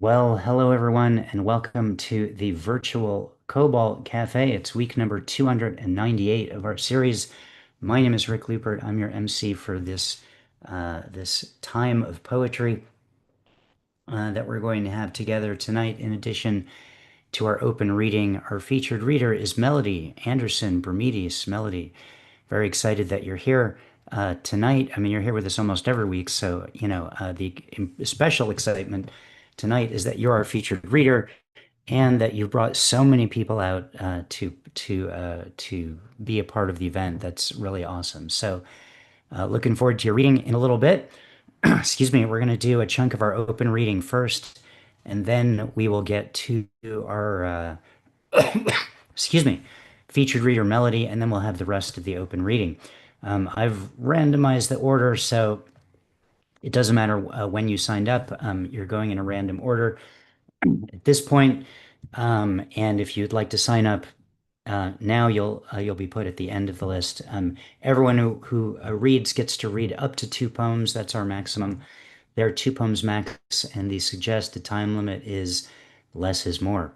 Well, hello everyone, and welcome to the virtual Cobalt Cafe. It's week number 298 of our series. My name is Rick Lupert. I'm your MC for this time of poetry that we're going to have together tonight. In addition to our open reading, our featured reader is Melody Anderson-Brumidis. Melody, very excited that you're here tonight. I mean, you're here with us almost every week, so the special excitement tonight is that you're our featured reader and that you've brought so many people out to be a part of the event. That's really awesome. So, looking forward to your reading in a little bit. Excuse me. We're going to do a chunk of our open reading first, and then we will get to our excuse me, featured reader Melody, and then we'll have the rest of the open reading. I've randomized the order, so it doesn't matter when you signed up. You're going in a random order at this point. And if you'd like to sign up now, you'll be put at the end of the list. Everyone who reads gets to read up to two poems. That's our maximum. There are two poems max, and the suggested time limit is less is more.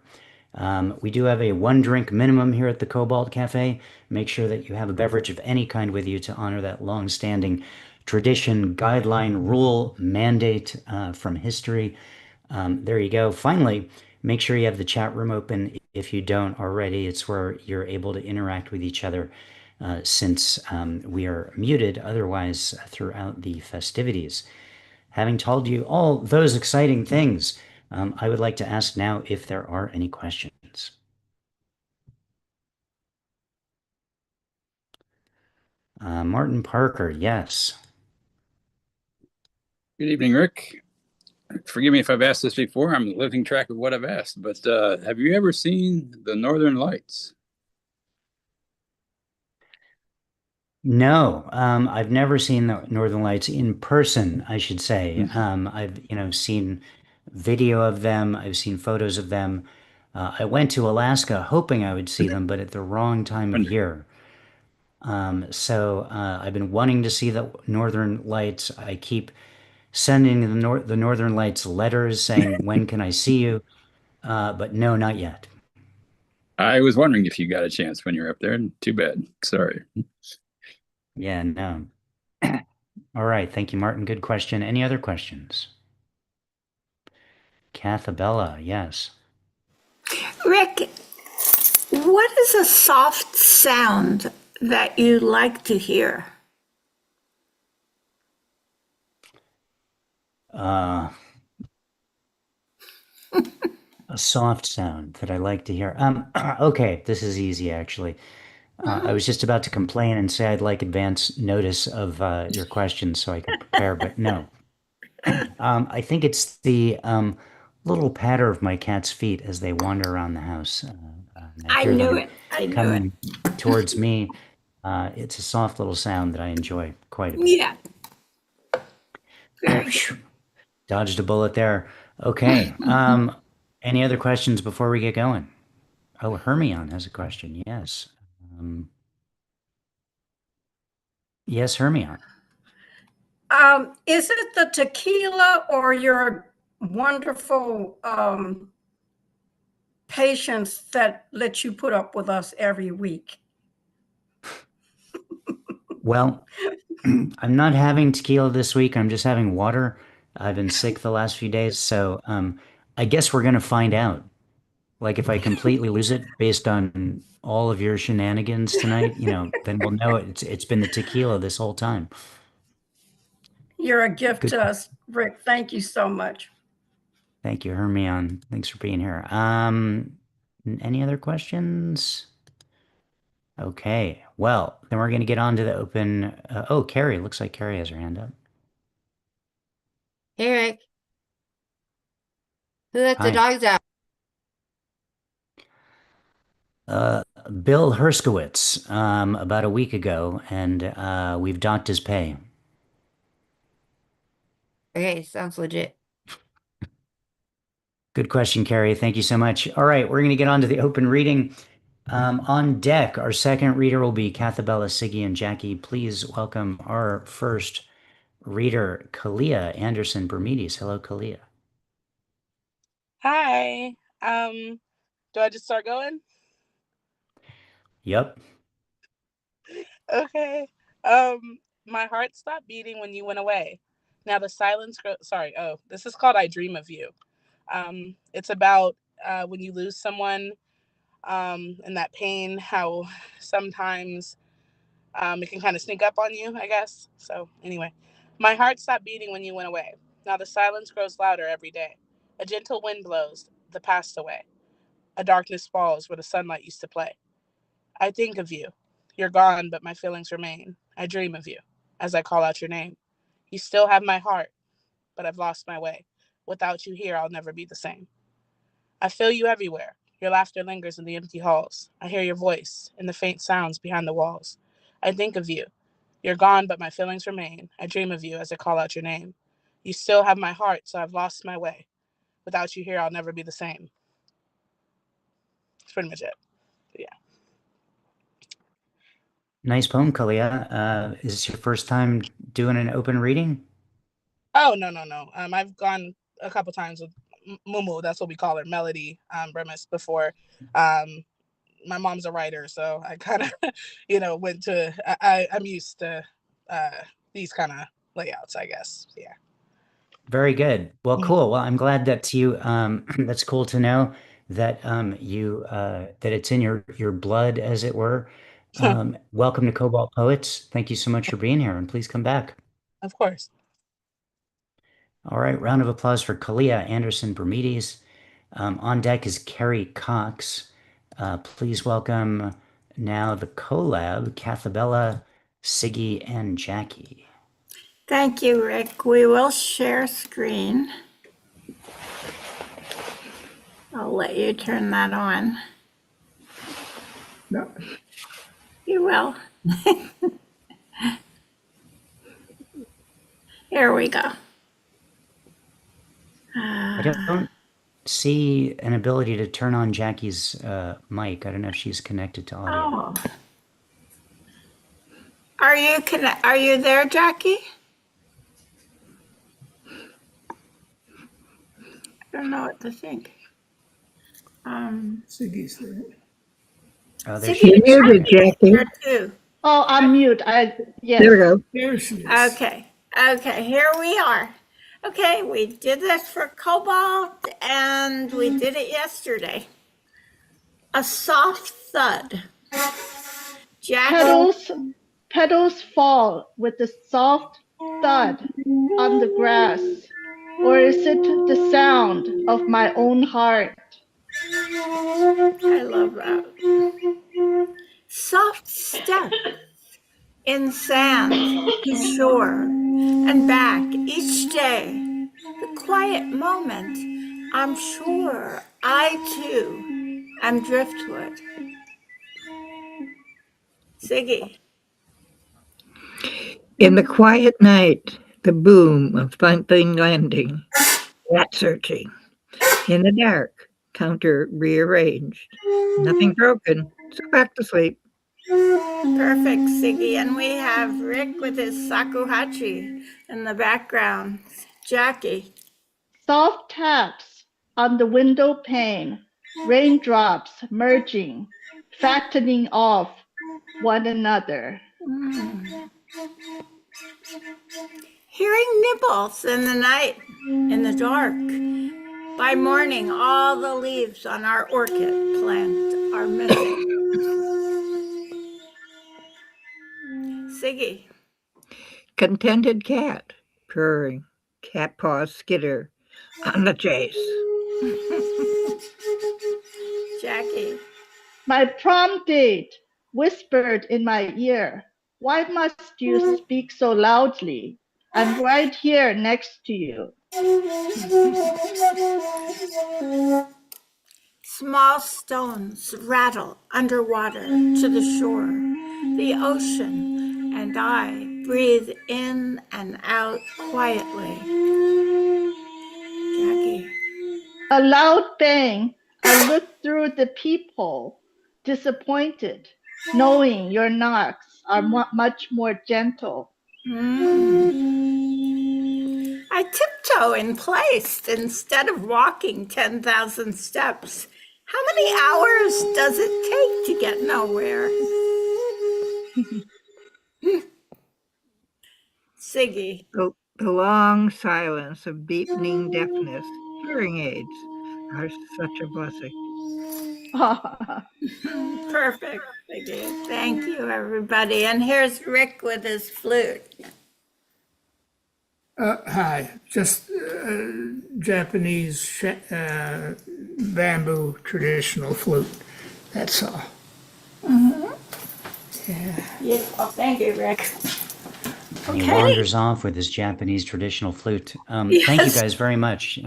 We do have a one drink minimum here at the Cobalt Cafe. Make sure that you have a beverage of any kind with you to honor that long-standing tradition, guideline, rule, mandate from history. There you go. Finally, make sure you have the chat room open if you don't already. It's where you're able to interact with each other since we are muted otherwise throughout the festivities. Having told you all those exciting things, I would like to ask now if there are any questions. Martin Parker, yes. Good evening, Rick. Forgive me if I've asked this before. I'm losing track of what I've asked, but have you ever seen the Northern Lights? No, I've never seen the Northern Lights in person, I should say. I've, seen video of them. I've seen photos of them. I went to Alaska hoping I would see them, but at the wrong time of year. So I've been wanting to see the Northern Lights. I keep sending the Northern Lights letters saying, "When can I see you?" But no, not yet. I was wondering if you got a chance when you're up there. Too bad. Sorry. Yeah, no. All right, thank you, Martin. Good question. Any other questions? Cathabella, yes. Rick, what is a soft sound that you like to hear? Uh, a soft sound that I like to hear. Okay, this is easy actually. I was just about to complain and say I'd like advance notice of your questions so I could prepare, but no. I think it's the little patter of my cat's feet as they wander around the house. I I hear knew them it. I knew it. coming towards me. It's a soft little sound that I enjoy quite a bit. Yeah, Oh, very good. phew, dodged a bullet there. Okay. Any other questions before we get going? Oh, Hermione has a question. Yes. Um, yes, Hermione. Is it the tequila or your wonderful patience that let you put up with us every week? Well, I'm not having tequila this week. I'm just having water. I've been sick the last few days, so I guess we're gonna find out. Like if I completely lose it based on all of your shenanigans tonight, then we'll know it's been the tequila this whole time. You're a gift Good. to us, Rick. Thank you so much. Thank you, Hermione. Thanks for being here. Any other questions? Okay. Well, then we're gonna get on to the open. Oh, Carrie. Looks like Carrie has her hand up. Hey Rick, who let the Hi. dogs out? Bill Herskowitz, about a week ago, and we've docked his pay. Okay, sounds legit. Good question, Carrie. Thank you so much. All right, we're going to get on to the open reading. On deck, our second reader will be Cathabella, Siggy, and Jackie. Please welcome our first reader, Kalia Anderson-Brumidis. Hello, Kalia. Hi. Do I just start going? Yep. Okay. My heart stopped beating when you went away. Now the silence sorry. Oh, this is called I Dream of You. It's about when you lose someone, and that pain, how sometimes it can kind of sneak up on you, I guess. So anyway, my heart stopped beating when you went away. Now the silence grows louder every day. A gentle wind blows the past away. A darkness falls where the sunlight used to play. I think of you. You're gone, but my feelings remain. I dream of you as I call out your name. You still have my heart, but I've lost my way. Without you here, I'll never be the same. I feel you everywhere. Your laughter lingers in the empty halls. I hear your voice in the faint sounds behind the walls. I think of you. You're gone, but my feelings remain. I dream of you as I call out your name. You still have my heart, so I've lost my way. Without you here, I'll never be the same. That's pretty much it. Yeah. Nice poem, Kalia. Is this your first time doing an open reading? Oh, no, no, no. I've gone a couple times with Mumu. That's what we call her, Melody Brumidis, before. Um, my mom's a writer, so I kind of, went to. I'm used to uh, these kind of layouts, I guess. Yeah. Very good. Well, Mhm. cool. Well, I'm glad that you that's cool to know that you that it's in your blood, as it were. Welcome to Cobalt Poets. Thank you so much for being here, and please come back. Of course. All right, round of applause for Kalia Anderson-Brumidis. On deck is Carrie Cox. Please welcome now the collab, Cathabella, Siggy, and Jackie. Thank you, Rick. We will share screen. I'll let you turn that on. No. You will. Here we go. I don't see an ability to turn on Jackie's mic. I don't know if she's connected to audio. Oh. Are you there, Jackie? I don't know what to think. Siggy's there. Oh, there Siggy, she is. you're muted, Jackie. here too. Oh, I'm mute. Yes. There we go. There she is. Okay, here we are. Okay, we did this for Cobalt and we did it yesterday. A soft thud. Jackie. Petals fall with a soft thud on the grass, or is it the sound of my own heart? I love that. Soft step in sand to shore and back each day. The quiet moment, I'm sure I too am driftwood. Siggy. In the quiet night, the boom of something landing, rat searching. In the dark, counter rearranged. Nothing broken, so back to sleep. Perfect, Siggy. And we have Rick with his shakuhachi in the background. Jackie. Soft taps on the window pane, raindrops merging, fattening off one another. Hearing nibbles in the night, in the dark. By morning, all the leaves on our orchid plant are missing. Siggy. Contented cat, purring, cat paws skitter on the chase. Jackie. My prom date whispered in my ear, "Why must you speak so loudly? I'm right here next to you." Small stones rattle underwater to the shore, the ocean, and I breathe in and out quietly. Jackie. A loud bang. I look through the peephole, disappointed, knowing your knocks are much more gentle. I I tiptoe in place instead of walking 10,000 steps. How many hours does it take to get nowhere? Siggy. The long silence of deepening deafness. Hearing aids are such a blessing. Perfect, Siggy. Thank you, everybody. And here's Rick with his flute. Hi, just Japanese bamboo traditional flute. That's all. Yeah. Oh, thank you, Rick. And he Okay. wanders off with his Japanese traditional flute. Thank you Yes. guys very much.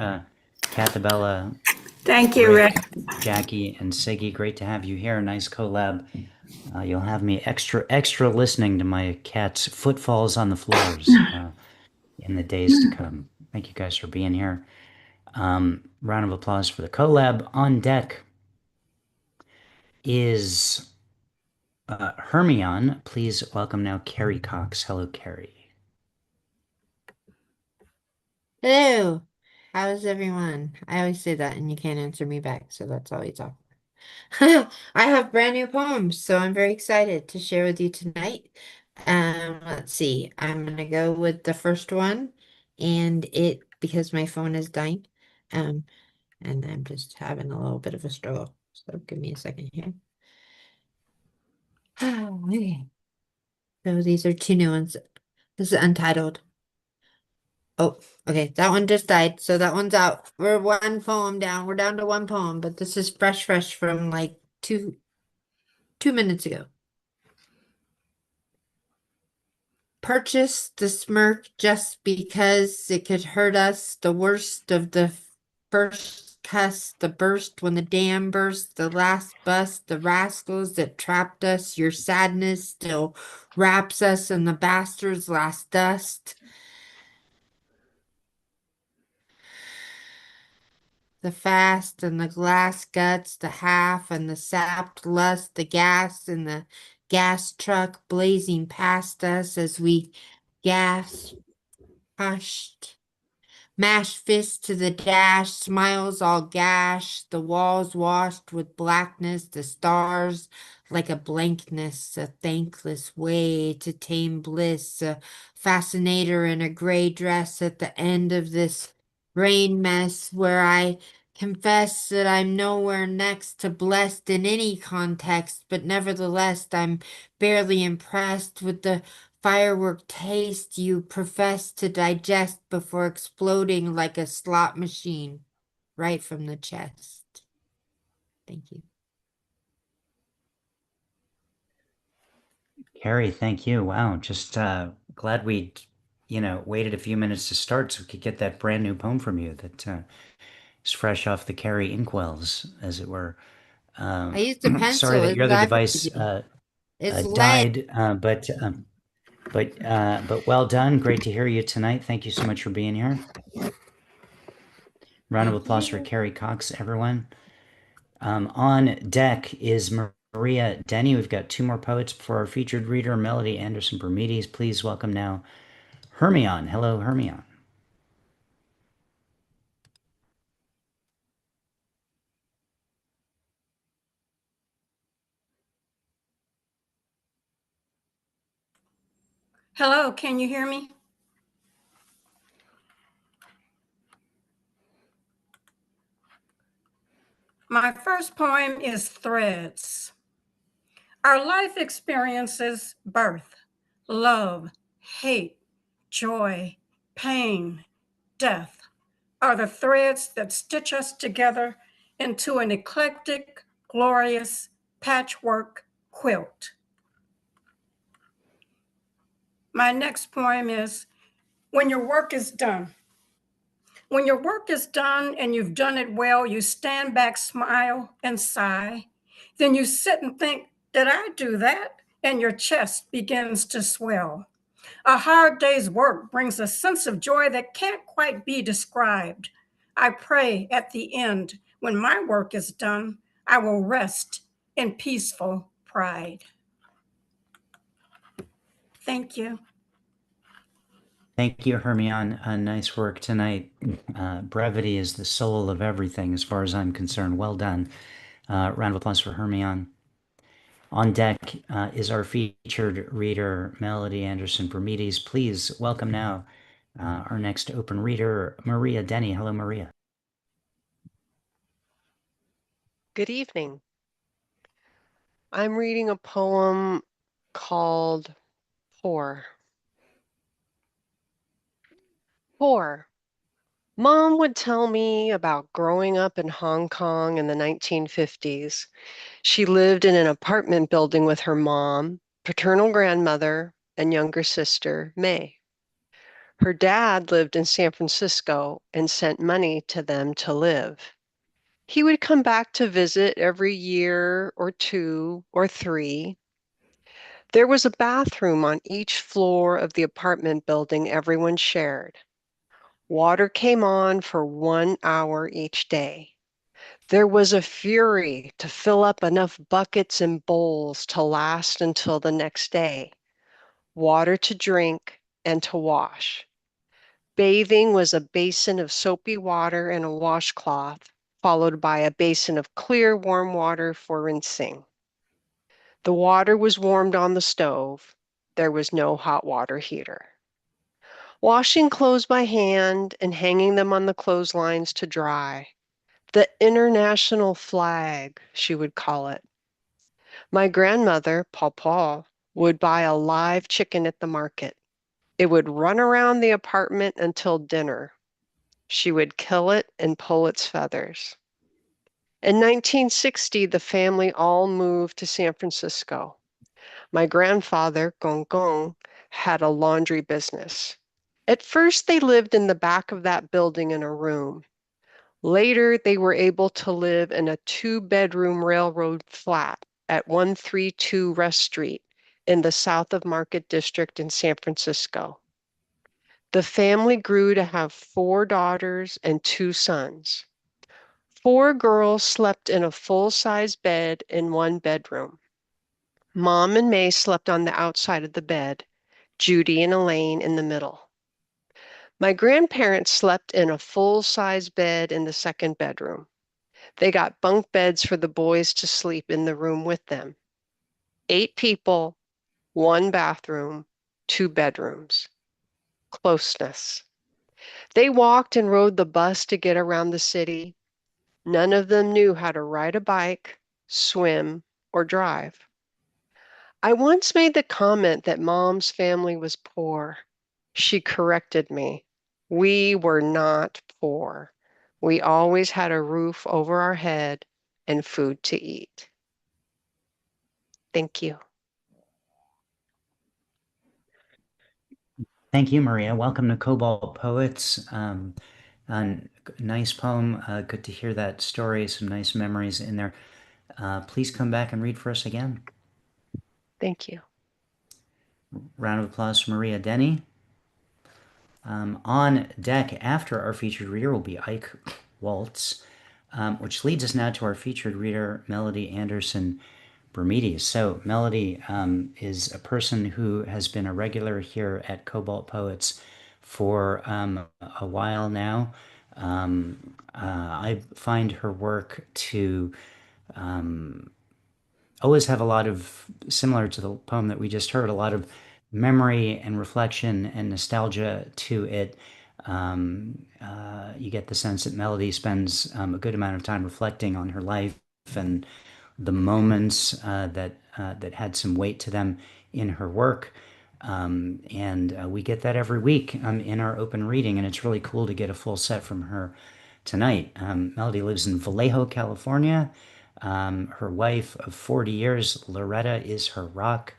Catabella, Thank you, Rick. Jackie, and Siggy. Great to have you here. Nice collab. You'll have me extra listening to my cat's footfalls on the floors in the days to come. Thank you guys for being here. Round of applause for the collab. On deck is Hermione. Please welcome now Carrie Cox. Hello, Carrie. Hello. How's everyone? I always say that and you can't answer me back, so that's always awkward. I have brand new poems, so I'm very excited to share with you tonight. Let's see. I'm gonna go with the first one, and because my phone is dying, and I'm just having a little bit of a struggle. So give me a second here. Okay. So these are two new ones. This is untitled. Oh, okay. That one just died, so that one's out. We're one poem down. We're down to one poem, but this is fresh from like two minutes ago. Purchase the smirk just because it could hurt us. The worst of the first cuss, the burst when the dam burst, the last bust, the rascals that trapped us. Your sadness still wraps us in the bastard's last dust. The fast and the glass guts, the half and the sapped lust, the gas and the gas truck blazing past us as we gasped, hushed. Mashed fists to the dash, smiles all gashed, the walls washed with blackness, the stars like a blankness, a thankless way to tame bliss, a fascinator in a gray dress at the end of this rain mess where I confess that I'm nowhere next to blessed in any context, but nevertheless I'm barely impressed with the firework taste you profess to digest before exploding like a slot machine right from the chest. Thank you. Carrie, thank you. Wow, just glad we, waited a few minutes to start so we could get that brand new poem from you that is fresh off the Carrie inkwells, as it were. I used a Sorry pencil. that It's your other not device it's lead. died, but well done. Great to hear you tonight. Thank you so much for being here. Round of applause for Carrie Cox, everyone. On deck is Maria Denny. We've got two more poets before our featured reader, Melody Anderson-Brumidis. Please welcome now Hermione. Hello, Hermione. Hello, can you hear me? My first poem is Threads. Our life experiences birth, love, hate, joy, pain, death are the threads that stitch us together into an eclectic, glorious patchwork quilt. My next poem is When Your Work is Done. When your work is done and you've done it well, you stand back, smile, and sigh. Then you sit and think, did I do that? And your chest begins to swell. A hard day's work brings a sense of joy that can't quite be described. I pray at the end, when my work is done, I will rest in peaceful pride. Thank you. Thank you, Hermione. Nice work tonight. Brevity is the soul of everything, as far as I'm concerned. Well done. Round of applause for Hermione. On deck is our featured reader, Melody Anderson-Brumidis. Please welcome now our next open reader, Maria Denny. Hello, Maria. Good evening. I'm reading a poem called Poor. Poor. Mom would tell me about growing up in Hong Kong in the 1950s. She lived in an apartment building with her mom, paternal grandmother, and younger sister, May. Her dad lived in San Francisco and sent money to them to live. He would come back to visit every year or two or three. There was a bathroom on each floor of the apartment building everyone shared. Water came on for 1 hour each day. There was a fury to fill up enough buckets and bowls to last until the next day. Water to drink and to wash. Bathing was a basin of soapy water and a washcloth, followed by a basin of clear, warm water for rinsing. The water was warmed on the stove. There was no hot water heater. Washing clothes by hand and hanging them on the clotheslines to dry. The international flag, she would call it. My grandmother, Paw, would buy a live chicken at the market. It would run around the apartment until dinner. She would kill it and pull its feathers. In 1960, the family all moved to San Francisco. My grandfather, Gong Gong, had a laundry business. At first, they lived in the back of that building in a room. Later, they were able to live in a 2-bedroom railroad flat at 132 West Street in the South of Market District in San Francisco. The family grew to have 4 daughters and 2 sons. 4 girls slept in a full-size bed in 1 bedroom. Mom and May slept on the outside of the bed, Judy and Elaine in the middle. My grandparents slept in a full-size bed in the 2nd bedroom. They got bunk beds for the boys to sleep in the room with them. 8 people, 1 bathroom, 2 bedrooms. Closeness. They walked and rode the bus to get around the city. None of them knew how to ride a bike, swim, or drive. I once made the comment that Mom's family was poor. She corrected me. We were not poor. We always had a roof over our head and food to eat. Thank you. Thank you, Maria. Welcome to Cobalt Poets. A nice poem. Good to hear that story. Some nice memories in there. Please come back and read for us again. Thank you. Round of applause for Maria Denny. On deck after our featured reader will be Ike Waltz, which leads us now to our featured reader, Melody Anderson-Brumidis. So Melody is a person who has been a regular here at Cobalt Poets for a while now. I find her work to always have a lot of, similar to the poem that we just heard, a lot of memory and reflection and nostalgia to it. You get the sense that Melody spends a good amount of time reflecting on her life and the moments that had some weight to them in her work. And we get that every week in our open reading, and it's really cool to get a full set from her tonight. Melody lives in Vallejo, California. Her wife of 40 years, Loretta, is her rock.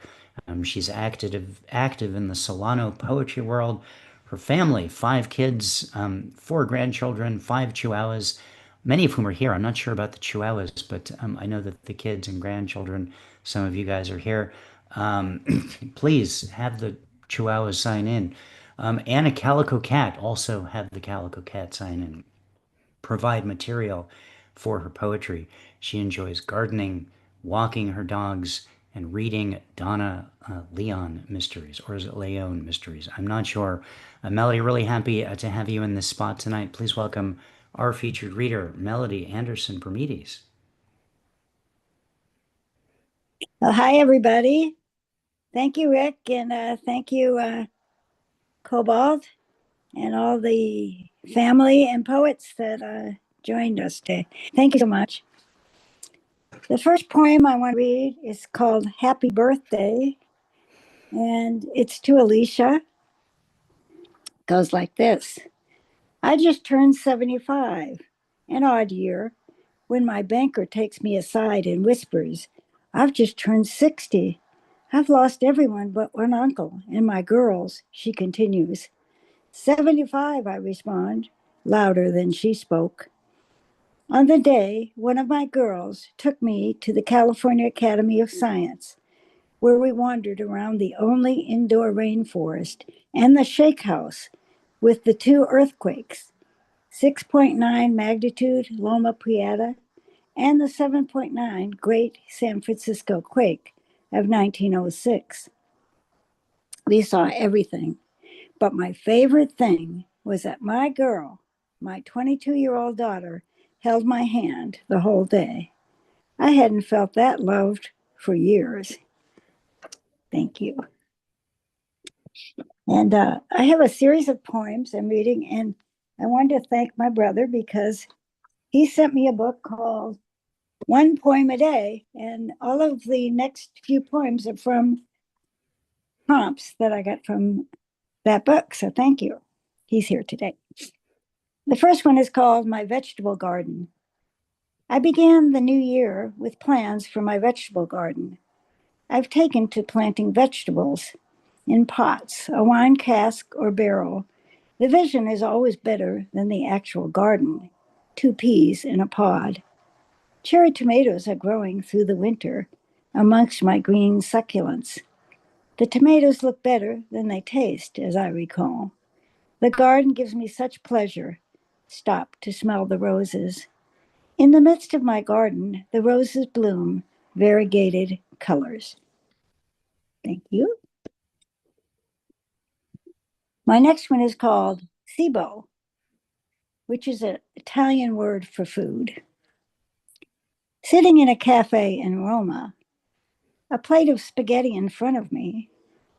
She's active in the Solano poetry world. Her family, 5 kids, 4 grandchildren, 5 chihuahuas, many of whom are here. I'm not sure about the chihuahuas, but I know that the kids and grandchildren, some of you guys are here. Please have the chihuahuas sign in. And a calico cat, also have the calico cat sign in. Provide material for her poetry. She enjoys gardening, walking her dogs, and reading Donna Leon mysteries, or is it Leon mysteries? I'm not sure. Melody, really happy to have you in this spot tonight. Please welcome our featured reader, Melody Anderson-Brumidis. Well, hi, everybody. Thank you, Rick, and thank you, Cobalt, and all the family and poets that joined us today. Thank you so much. The first poem I want to read is called Happy Birthday, and it's to Alicia. It goes like this. I just turned 75, an odd year, when my banker takes me aside and whispers, I've just turned 60. I've lost everyone but one uncle and my girls, she continues. 75, I respond, louder than she spoke. On the day, one of my girls took me to the California Academy of Science, where we wandered around the only indoor rainforest and the shake house with the two earthquakes, 6.9 magnitude Loma Prieta and the 7.9 Great San Francisco Quake of 1906. We saw everything, but my favorite thing was that my girl, my 22-year-old daughter, held my hand the whole day. I hadn't felt that loved for years. Thank you. And I have a series of poems I'm reading, and I wanted to thank my brother because he sent me a book called One Poem a Day, and all of the next few poems are from prompts that I got from that book. So thank you. He's here today. The first one is called My Vegetable Garden. I began the new year with plans for my vegetable garden. I've taken to planting vegetables in pots, a wine cask, or barrel. The vision is always better than the actual garden. 2 peas in a pod. Cherry tomatoes are growing through the winter amongst my green succulents. The tomatoes look better than they taste, as I recall. The garden gives me such pleasure. Stop to smell the roses. In the midst of my garden, the roses bloom, variegated colors. Thank you. My next one is called cibo, which is an Italian word for food. Sitting in a cafe in Roma, a plate of spaghetti in front of me,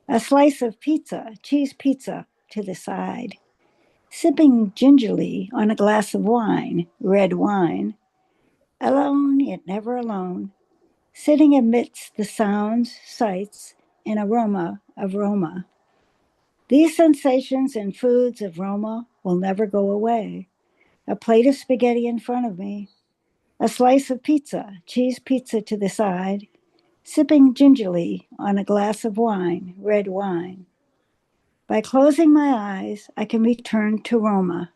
a slice of pizza, cheese pizza to the side, sipping gingerly on a glass of wine, red wine, alone yet never alone, sitting amidst the sounds, sights, and aroma of Roma. These sensations and foods of Roma will never go away. A plate of spaghetti in front of me, a slice of pizza, cheese pizza to the side, sipping gingerly on a glass of wine, red wine. By closing my eyes, I can return to Roma,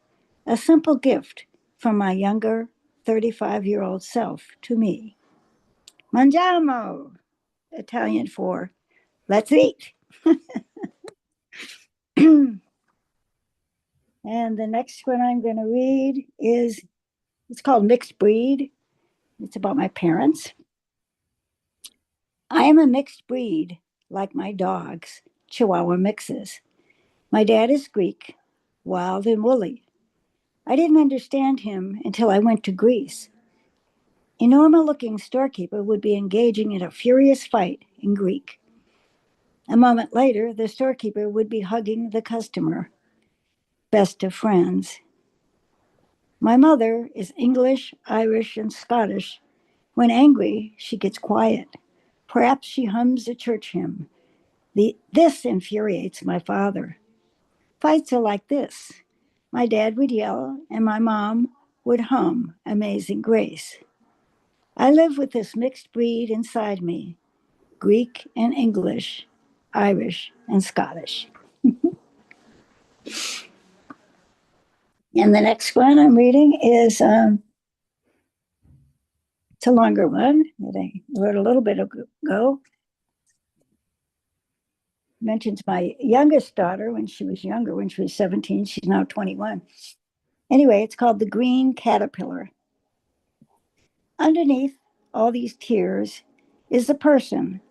a simple gift from my younger 35-year-old self to me. Mangiamo, Italian for let's eat. And the next one I'm going to read is, it's called Mixed Breed. It's about my parents. I am a mixed breed, like my dogs, Chihuahua mixes. My dad is Greek, wild and woolly. I didn't understand him until I went to Greece. A normal-looking storekeeper would be engaging in a furious fight in Greek. A moment later, the storekeeper would be hugging the customer. Best of friends. My mother is English, Irish, and Scottish. When angry, she gets quiet. Perhaps she hums a church hymn. This infuriates my father. Fights are like this. My dad would yell, and my mom would hum Amazing Grace. I live with this mixed breed inside me, Greek and English, Irish and Scottish. And the next one I'm reading is, it's a longer one that I wrote a little bit ago. Mentions my youngest daughter when she was younger, when she was 17. She's now 21. Anyway, it's called The Green Caterpillar. Underneath all these tears is the person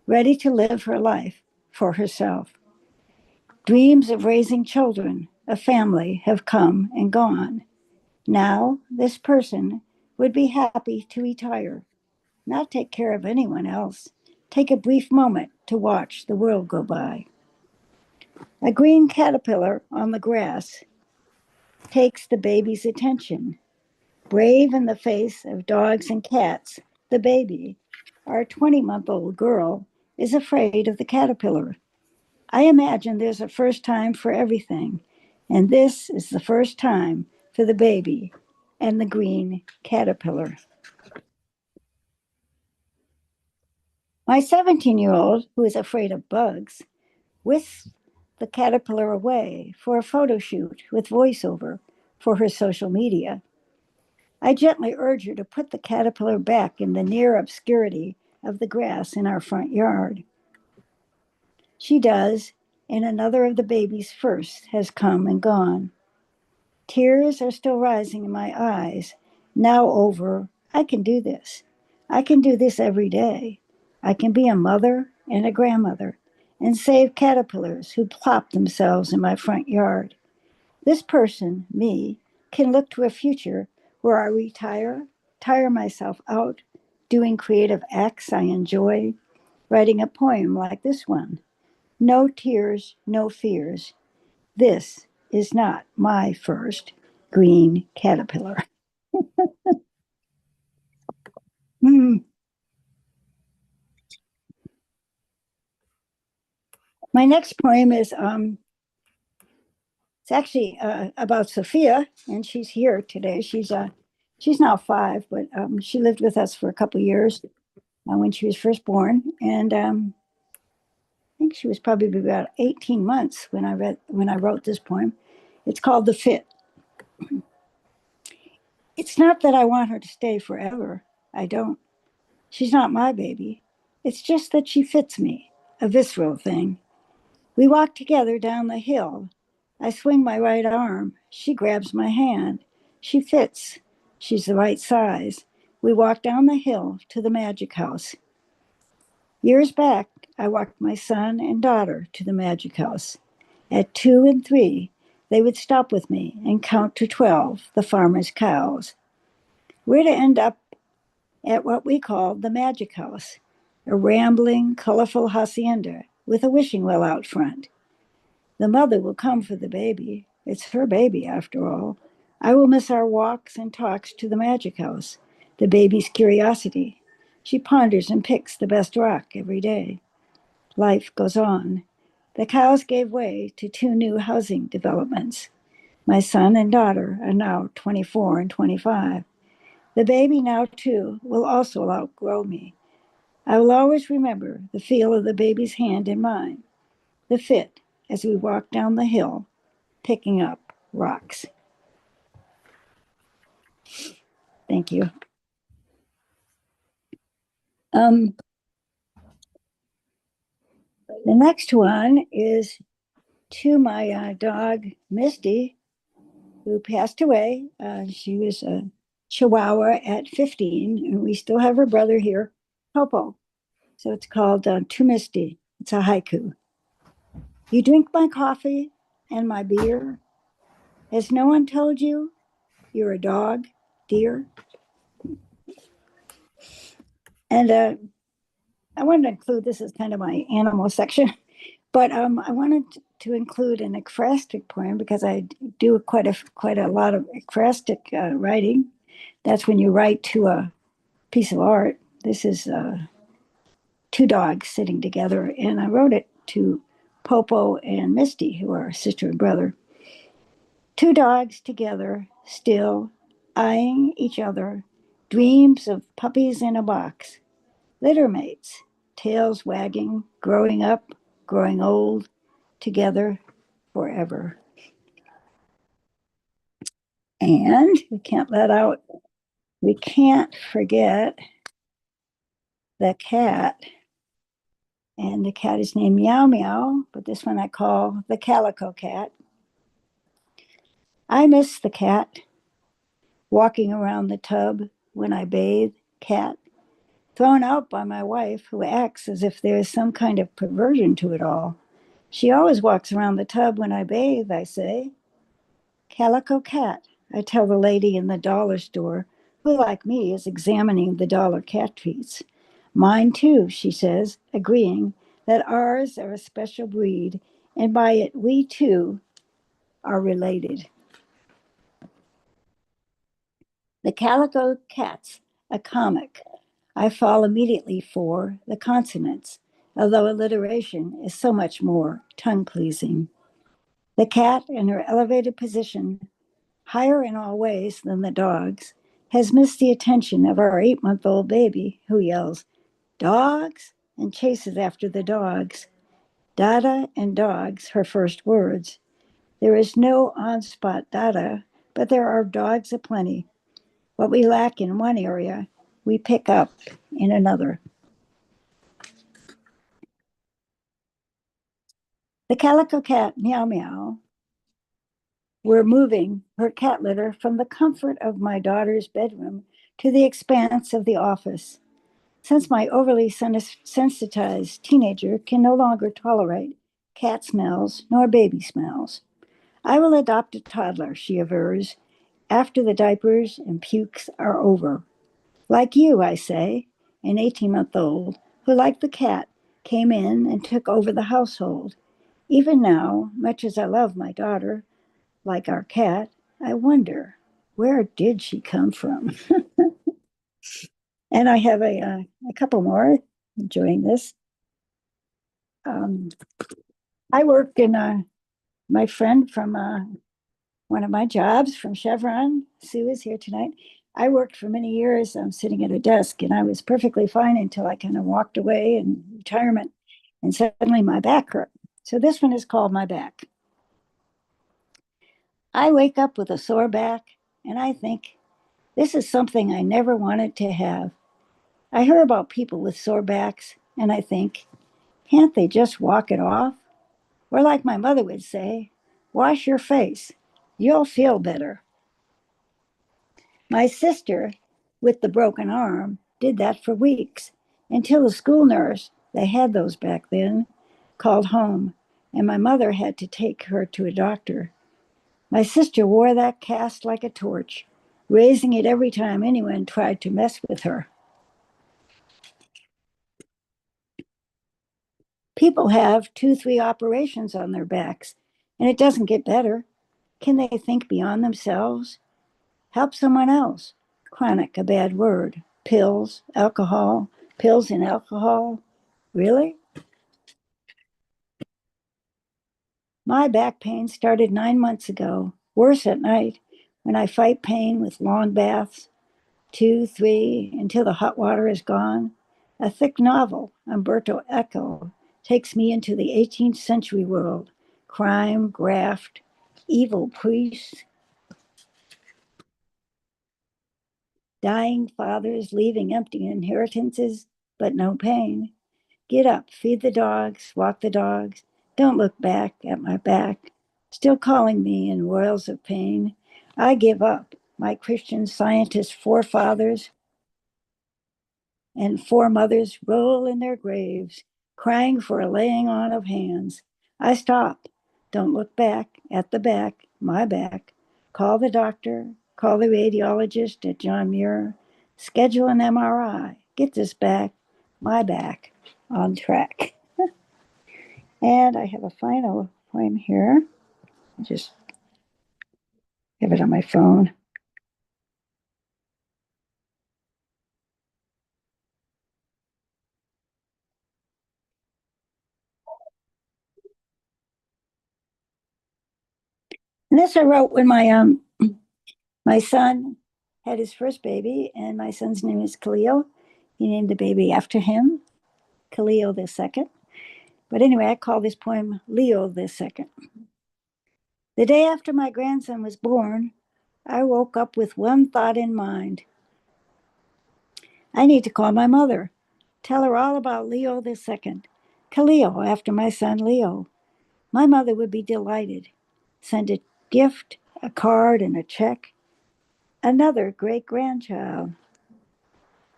ready to live her life for herself. Dreams of raising children, a family, have come and gone. Now, this person would be happy to retire, not take care of anyone else, take a brief moment to watch the world go by. A green caterpillar on the grass takes the baby's attention. Brave in the face of dogs and cats, the baby, our 20-month-old girl, is afraid of the caterpillar. I imagine there's a first time for everything, and this is the first time for the baby and the green caterpillar. My 17-year-old, who is afraid of bugs, whisks the caterpillar away for a photo shoot with voiceover for her social media. I gently urge her to put the caterpillar back in the near obscurity of the grass in our front yard. She does, and another of the baby's first has come and gone. Tears are still rising in my eyes, now over, I can do this. I can do this every day. I can be a mother and a grandmother and save caterpillars who plop themselves in my front yard. This person, me, can look to a future where I retire, tire myself out, doing creative acts I enjoy, writing a poem like this one. No tears, no fears. This is not my first green caterpillar. Hmm. My next poem is it's actually about Sophia, and she's here today. She's now 5, but she lived with us for a couple of years when she was first born, and I think she was probably about 18 months when I wrote this poem. It's called The Fit. It's not that I want her to stay forever. I don't. She's not my baby. It's just that she fits me, a visceral thing. We walk together down the hill. I swing my right arm. She grabs my hand. She fits. She's the right size. We walk down the hill to the Magic House. Years back, I walked my son and daughter to the Magic House. At 2 and 3, they would stop with me and count to 12, the farmer's cows. We're to end up at what we called the Magic House, a rambling, colorful hacienda with a wishing well out front. The mother will come for the baby. It's her baby, after all. I will miss our walks and talks to the Magic House, the baby's curiosity. She ponders and picks the best rock every day. Life goes on. The cows gave way to 2 new housing developments. My son and daughter are now 24 and 25. The baby now, too, will also outgrow me. I will always remember the feel of the baby's hand in mine, the fit as we walk down the hill, picking up rocks. Thank you. The next one is to my dog, Misty, who passed away. She was a Chihuahua at 15, and we still have her brother here, Popo. So it's called To Misty. It's a haiku. You drink my coffee and my beer. Has no one told you you're a dog, dear? And I wanted to include this as kind of my animal section, but I wanted to include an ekphrastic poem because I do quite a lot of ekphrastic writing. That's when you write to a piece of art. This is 2 dogs sitting together, and I wrote it to Popo and Misty, who are sister and brother. 2 dogs together, still eyeing each other, dreams of puppies in a box, litter mates, tails wagging, growing up, growing old, together forever. And we can't forget the cat. And the cat is named Meow Meow, but this one I call the Calico Cat. I miss the cat, walking around the tub when I bathe, cat. thrown out by my wife, who acts as if there is some kind of perversion to it all. She always walks around the tub when I bathe, I say. Calico cat, I tell the lady in the dollar store, who, like me, is examining the dollar cat treats. Mine too, she says, agreeing that ours are a special breed, and by it we too are related. The Calico Cat's a comic. I fall immediately for the consonants, although alliteration is so much more tongue-pleasing. The cat, in her elevated position, higher in all ways than the dogs, has missed the attention of our 8-month-old baby, who yells, "Dogs!" and chases after the dogs. Dada and dogs, her first words. There is no on-spot Dada, but there are dogs aplenty. What we lack in one area, we pick up in another. The calico cat, meow meow, we're moving her cat litter from the comfort of my daughter's bedroom to the expanse of the office. Since my overly sensitized teenager can no longer tolerate cat smells nor baby smells, I will adopt a toddler, she avers, after the diapers and pukes are over. Like you, I say, an 18-month-old who, like the cat, came in and took over the household. Even now, much as I love my daughter, like our cat, I wonder, where did she come from? And I have a couple more, enjoying this. I work in my friend from one of my jobs from Chevron, Sue is here tonight. I worked for many years sitting at a desk, and I was perfectly fine until I kind of walked away in retirement, and suddenly my back hurt. So this one is called My Back. I wake up with a sore back, and I think, this is something I never wanted to have. I hear about people with sore backs, and I think, can't they just walk it off? Or like my mother would say, wash your face. You'll feel better. My sister, with the broken arm, did that for weeks until the school nurse, they had those back then, called home, and my mother had to take her to a doctor. My sister wore that cast like a torch, raising it every time anyone tried to mess with her. People have 2, 3 operations on their backs, and it doesn't get better. Can they think beyond themselves? Help someone else. Chronic, a bad word. Pills, alcohol, pills and alcohol. Really? My back pain started 9 months ago, worse at night when I fight pain with long baths, 2, 3, until the hot water is gone. A thick novel, Umberto Eco, takes me into the 18th century world. Crime, graft, evil priests, dying fathers leaving empty inheritances, but no pain. Get up, feed the dogs, walk the dogs. Don't look back at my back, still calling me in royals of pain. I give up. My Christian Scientist forefathers and foremothers roll in their graves, crying for a laying on of hands. I stop. Don't look back at the back, my back. Call the doctor, call the radiologist at John Muir, schedule an MRI. Get this back, my back, on track. And I have a final poem here. I just have it on my phone. And this I wrote when my son had his first baby, and my son's name is Khalil. He named the baby after him, Khalil the second. But anyway, I call this poem Leo the Second. The day after my grandson was born, I woke up with one thought in mind. I need to call my mother, tell her all about Leo the Second, Khalil after my son Leo. My mother would be delighted. Send a gift, a card, and a check. Another great grandchild.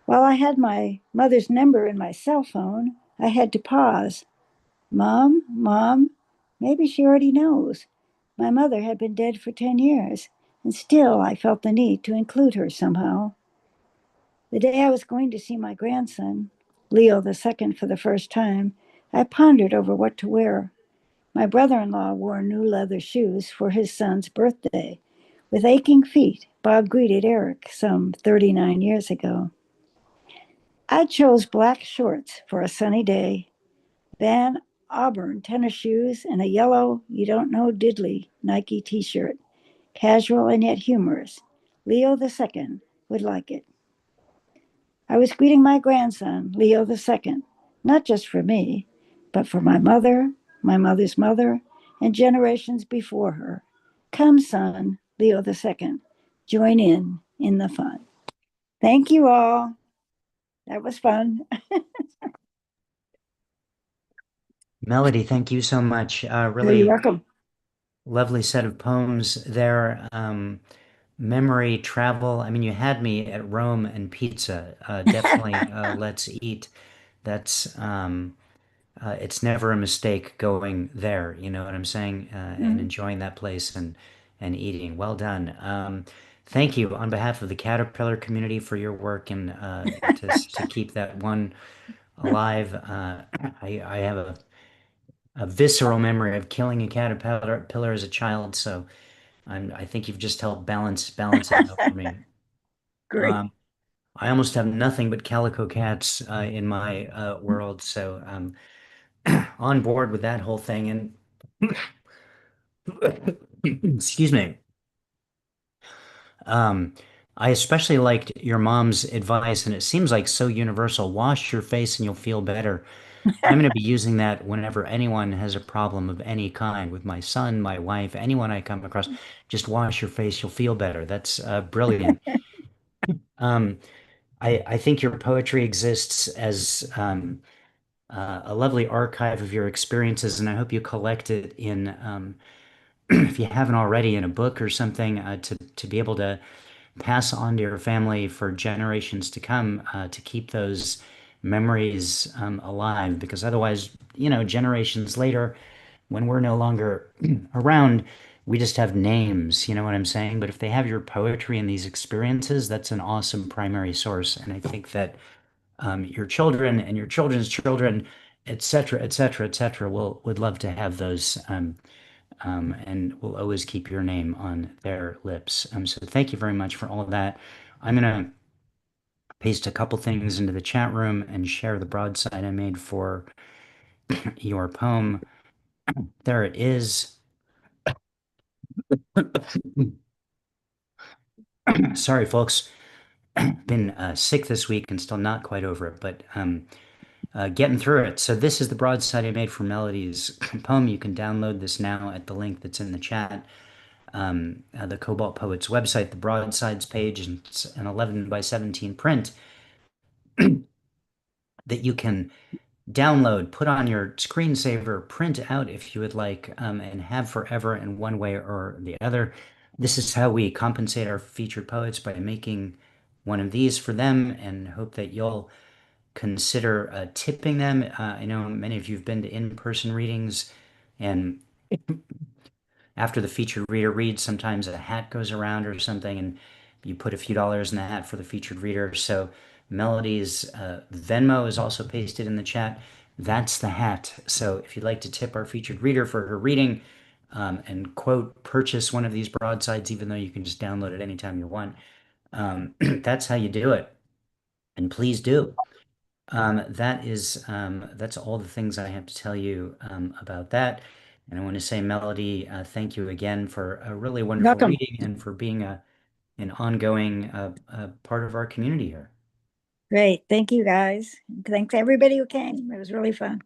While I had my mother's number in my cell phone, I had to pause. Mom, maybe she already knows. My mother had been dead for 10 years, and still I felt the need to include her somehow. The day I was going to see my grandson, Leo the second, for the first time, I pondered over what to wear. My brother in law wore new leather shoes for his son's birthday. With aching feet, Bob greeted Eric some 39 years ago. I chose black shorts for a sunny day, Van Auburn tennis shoes, and a yellow You Don't Know Diddley Nike t shirt. Casual and yet humorous. Leo the second would like it. I was greeting my grandson, Leo the second, not just for me, but for my mother's mother, and generations before her. Come, son, Leo the second, join in the fun. Thank you all. That was fun. Melody, thank you so much. You're Really welcome. lovely set of poems there. Memory travel. I mean, you had me at Rome and pizza. Definitely, let's eat. That's it's never a mistake going there. You know what I'm saying? And enjoying that place and eating. Well done. Thank you on behalf of the caterpillar community for your work and to keep that one alive. I have a visceral memory of killing a caterpillar as a child, so I think you've just helped balance it out for me. Great. I almost have nothing but calico cats in my world, so I'm on board with that whole thing. And excuse me. Um, I especially liked your mom's advice, and it seems like so universal. Wash your face and you'll feel better. I'm going to be using that whenever anyone has a problem of any kind with my son, my wife, anyone I come across. Just wash your face, you'll feel better. That's brilliant. Um, I think your poetry exists as a lovely archive of your experiences, and I hope you collect it in, if you haven't already, in a book or something, to be able to pass on to your family for generations to come, to keep those memories alive. Because otherwise, generations later, when we're no longer around, we just have names, you know what I'm saying? But if they have your poetry and these experiences, that's an awesome primary source. And I think that your children and your children's children, et cetera, et cetera, et cetera, would love to have those, and will always keep your name on their lips. So thank you very much for all of that. I'm gonna paste a couple things into the chat room and share the broadside I made for your poem. There it is. Sorry, folks. Been sick this week and still not quite over it, but getting through it. So this is the broadside I made for Melody's poem. You can download this now at the link that's in the chat. The Cobalt Poets website, the broadsides page, and it's an 11 by 17 print that you can download, put on your screensaver, print out if you would like, and have forever in one way or the other. This is how we compensate our featured poets, by making one of these for them, and hope that you'll consider tipping them. I know many of you have been to in-person readings, and after the featured reader reads, sometimes a hat goes around or something, and you put a few dollars in the hat for the featured reader. So Melody's Venmo is also pasted in the chat. That's the hat. So if you'd like to tip our featured reader for her reading, and quote, purchase one of these broadsides, even though you can just download it anytime you want, that's how you do it. And please do. That's all the things I have to tell you about that. And I want to say, Melody, thank you again for a really wonderful Welcome. reading and for being an ongoing part of our community here. Great. Thank you, guys. Thanks to everybody who came. It was really fun.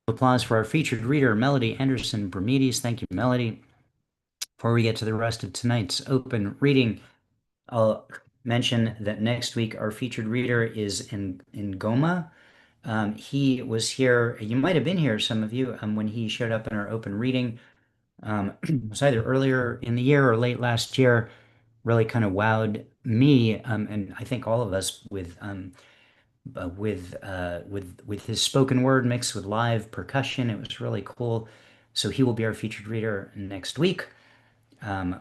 Applause for our featured reader, Melody Anderson-Brumidis. Thank you, Melody. Before we get to the rest of tonight's open reading, I'll mention that next week our featured reader is in Ngoma. He was here. You might have been here, some of you, when he showed up in our open reading. It was either earlier in the year or late last year. really kind of wowed me, and I think all of us with his spoken word mixed with live percussion. It was really cool. So he will be our featured reader next week.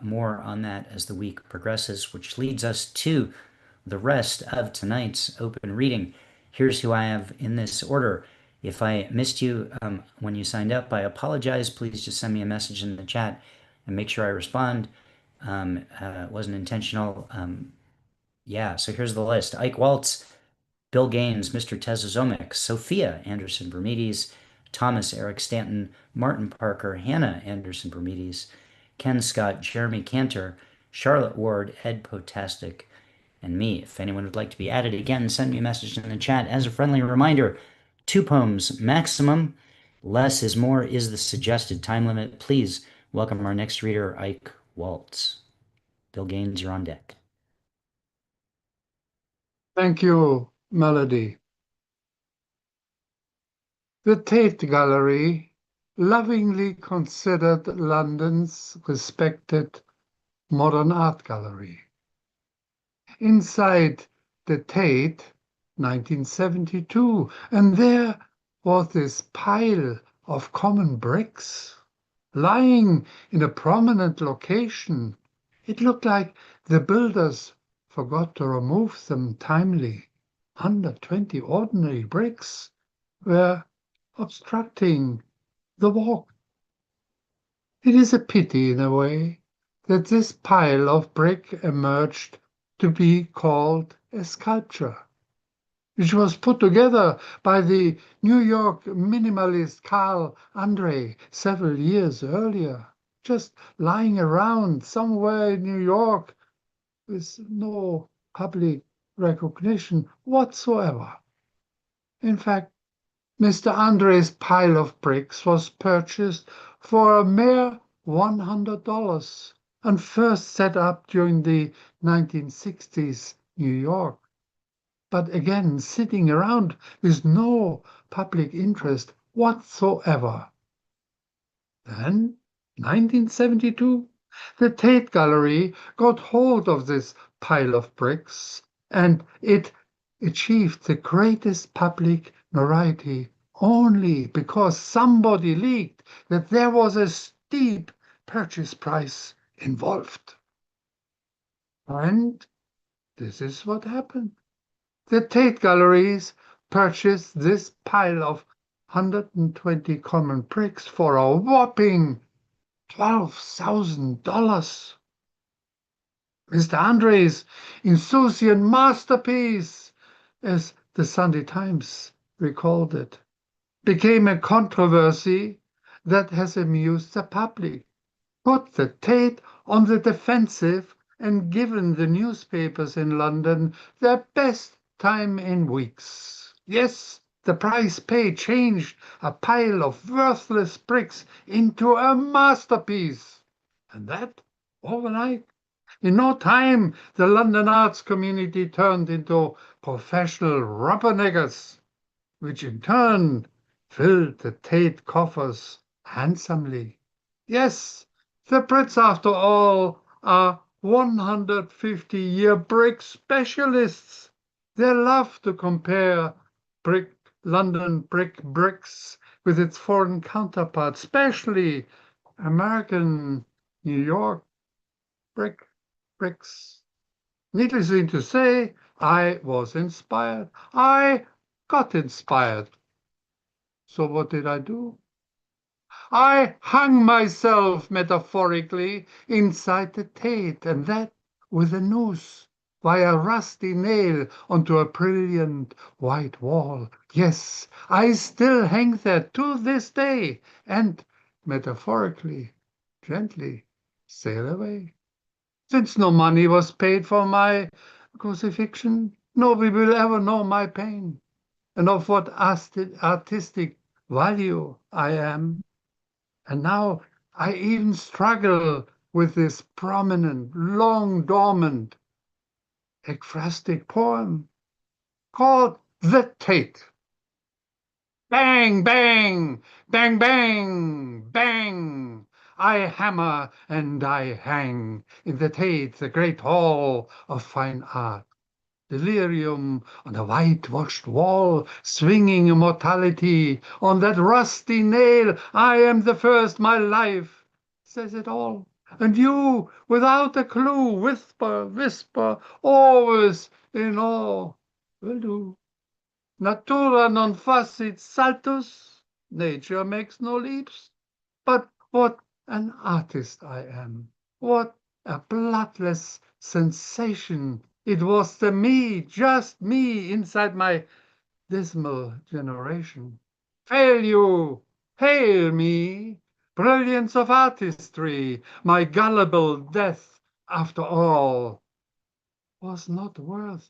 More on that as the week progresses, which leads us to the rest of tonight's open reading. Here's who I have in this order. If I missed you when you signed up, I apologize. Please just send me a message in the chat and make sure I respond. It wasn't intentional. Yeah, so here's the list. Ike Waltz, Bill Gaines, Mr. Tezozomic, Sophia Anderson-Brumidis, Thomas Eric Stanton, Martin Parker, Hannah Anderson-Brumidis, Ken Scott, Jeremy Cantor, Charlotte Ward, Ed Potastic, and me. If anyone would like to be added again, send me a message in the chat. As a friendly reminder, 2 poems maximum. Less is more is the suggested time limit. Please welcome our next reader, Ike Waltz. Bill Gaines, you're on deck. Thank you, Melody. The Tate Gallery, lovingly considered London's respected modern art gallery. Inside the Tate, 1972, and there was this pile of common bricks lying in a prominent location. It looked like the builders forgot to remove them timely. 120 ordinary bricks were obstructing the walk. It is a pity, in a way, that this pile of brick emerged to be called a sculpture, which was put together by the New York minimalist Carl Andre several years earlier, just lying around somewhere in New York with no public recognition whatsoever. In fact, Mr. Andre's pile of bricks was purchased for a mere $100 and first set up during the 1960s New York, but again sitting around with no public interest whatsoever. Then, 1972, the Tate Gallery got hold of this pile of bricks, and it achieved the greatest public notoriety only because somebody leaked that there was a steep purchase price involved. And this is what happened. The Tate Galleries purchased this pile of 120 common bricks for a whopping $12,000. Mr. Andre's insouciant masterpiece, as the Sunday Times recalled it, became a controversy that has amused the public, put the Tate on the defensive, and given the newspapers in London their best time in weeks. Yes, the price paid changed a pile of worthless bricks into a masterpiece. And that overnight. In no time, the London arts community turned into professional rubberneggers, which in turn filled the Tate coffers handsomely. Yes, the Brits, after all, are 150-year brick specialists. They love to compare London bricks with its foreign counterpart, especially American New York bricks. Needless to say, I was inspired. I got inspired. So what did I do? I hung myself metaphorically inside the Tate, and that with a noose via a rusty nail onto a brilliant white wall. Yes, I still hang there to this day, and metaphorically, gently sail away. Since no money was paid for my crucifixion, nobody will ever know my pain and of what artistic value I am. And now I even struggle with this prominent, long dormant, ekphrastic poem called The Tate. Bang, bang, bang, bang, bang. I hammer and I hang in the Tate, the great hall of fine art. Delirium on a whitewashed wall, swinging immortality on that rusty nail. I am the first, my life says it all. And you, without a clue, whisper, whisper, always in awe. Will do. Natura non facit saltus. Nature makes no leaps. But what an artist I am. What a bloodless sensation. It was the me, just me, inside my dismal generation. Fail you, hail me, brilliance of artistry, my gullible death, after all, was not worth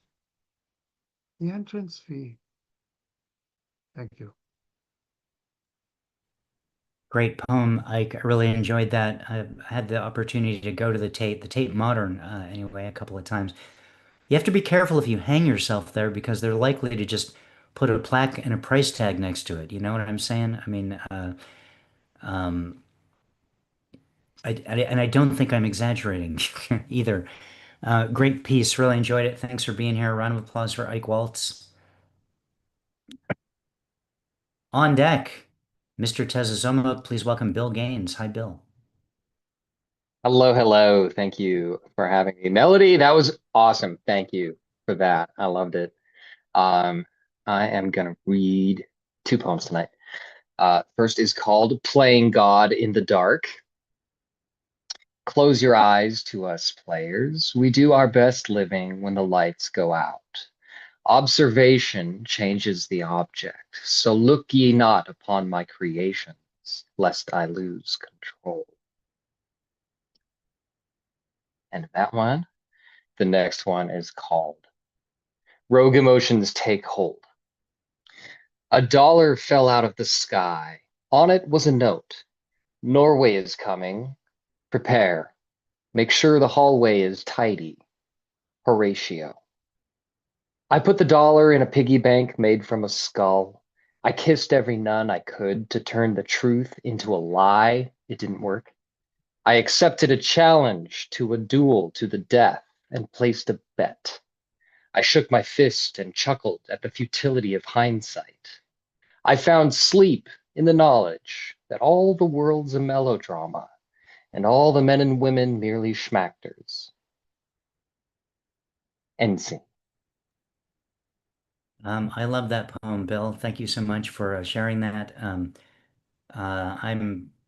the entrance fee. Thank you. Great poem, Ike. I really enjoyed that. I had the opportunity to go to the Tate Modern, anyway, a couple of times. You have to be careful if you hang yourself there because they're likely to just put a plaque and a price tag next to it. You know what I'm saying? I mean, um, and I don't think I'm exaggerating either. Great piece. Really enjoyed it. Thanks for being here. A round of applause for Ike Waltz. On deck, Mr. Tezazoma, please welcome Bill Gaines. Hi, Bill. Hello, hello. Thank you for having me. Melody, that was awesome. Thank you for that. I loved it. I am going to read two poems tonight. First is called Playing God in the Dark. Close your eyes to us players. We do our best living when the lights go out. Observation changes the object. So look ye not upon my creations, lest I lose control. And that one, the next one is called Rogue Emotions Take Hold. A dollar fell out of the sky. On it was a note. Norway is coming. Prepare. Make sure the hallway is tidy. Horatio. I put the dollar in a piggy bank made from a skull. I kissed every nun I could to turn the truth into a lie. It didn't work. I accepted a challenge to a duel to the death and placed a bet. I shook my fist and chuckled at the futility of hindsight. I found sleep in the knowledge that all the world's a melodrama and all the men and women merely schmachters. End scene. I love that poem, Bill. Thank you so much for sharing that. I'm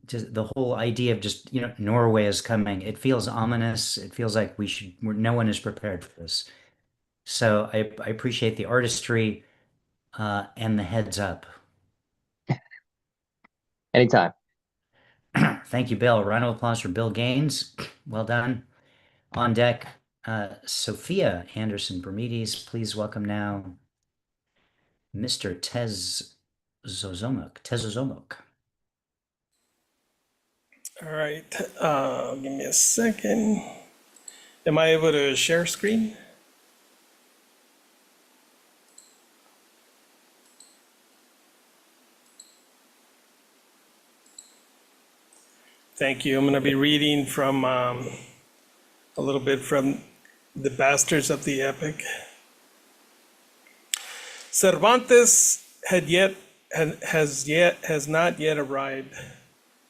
just the whole idea of just, Norway is coming. It feels ominous. It feels like no one is prepared for this. So I appreciate the artistry and the heads up. Anytime. Thank you, Bill. Round of applause for Bill Gaines. Well done. On deck, Sophia Anderson-Brumidis. Please welcome now Mr. Tezozomuk. All right, give me a second. Am I able to share screen? Thank you. I'm going to be reading from a little bit from The Bastards of the Epic. Cervantes has not yet arrived.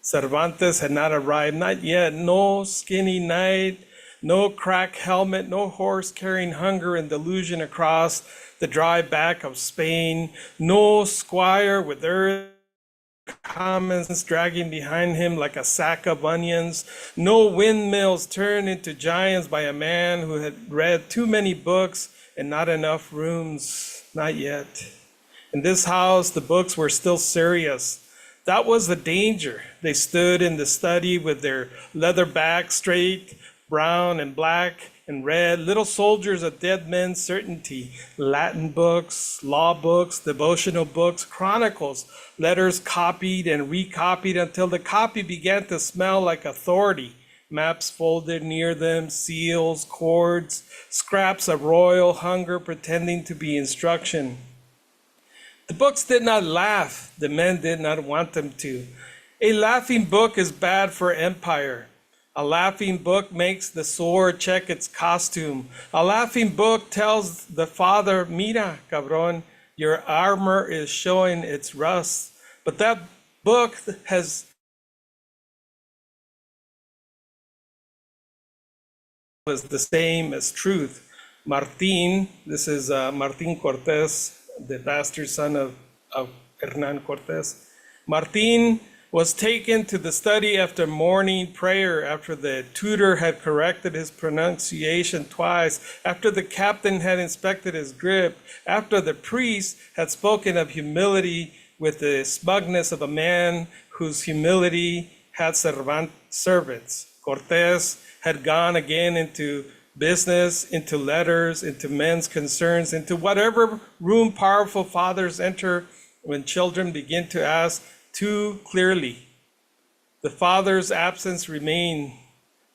Cervantes had not arrived, not yet. No skinny knight, no crack helmet, no horse carrying hunger and delusion across the dry back of Spain, no squire with earth commons dragging behind him like a sack of onions, no windmills turned into giants by a man who had read too many books and not enough rooms, not yet. In this house, the books were still serious. That was the danger. They stood in the study with their leather backs straight, brown and black and red, little soldiers of dead men's certainty, Latin books, law books, devotional books, chronicles, letters copied and recopied until the copy began to smell like authority, maps folded near them, seals, cords, scraps of royal hunger pretending to be instruction. The books did not laugh. The men did not want them to. A laughing book is bad for empire. A laughing book makes the sword check its costume. A laughing book tells the father, mira, cabron, your armor is showing its rust. But that book was the same as truth. Martin, this is Martin Cortés, the bastard son of Hernan Cortés. Martin was taken to the study after morning prayer, after the tutor had corrected his pronunciation twice, after the captain had inspected his grip, after the priest had spoken of humility with the smugness of a man whose humility had servants. Cortés had gone again into business, into letters, into men's concerns, into whatever room powerful fathers enter when children begin to ask too clearly. The father's absence remained,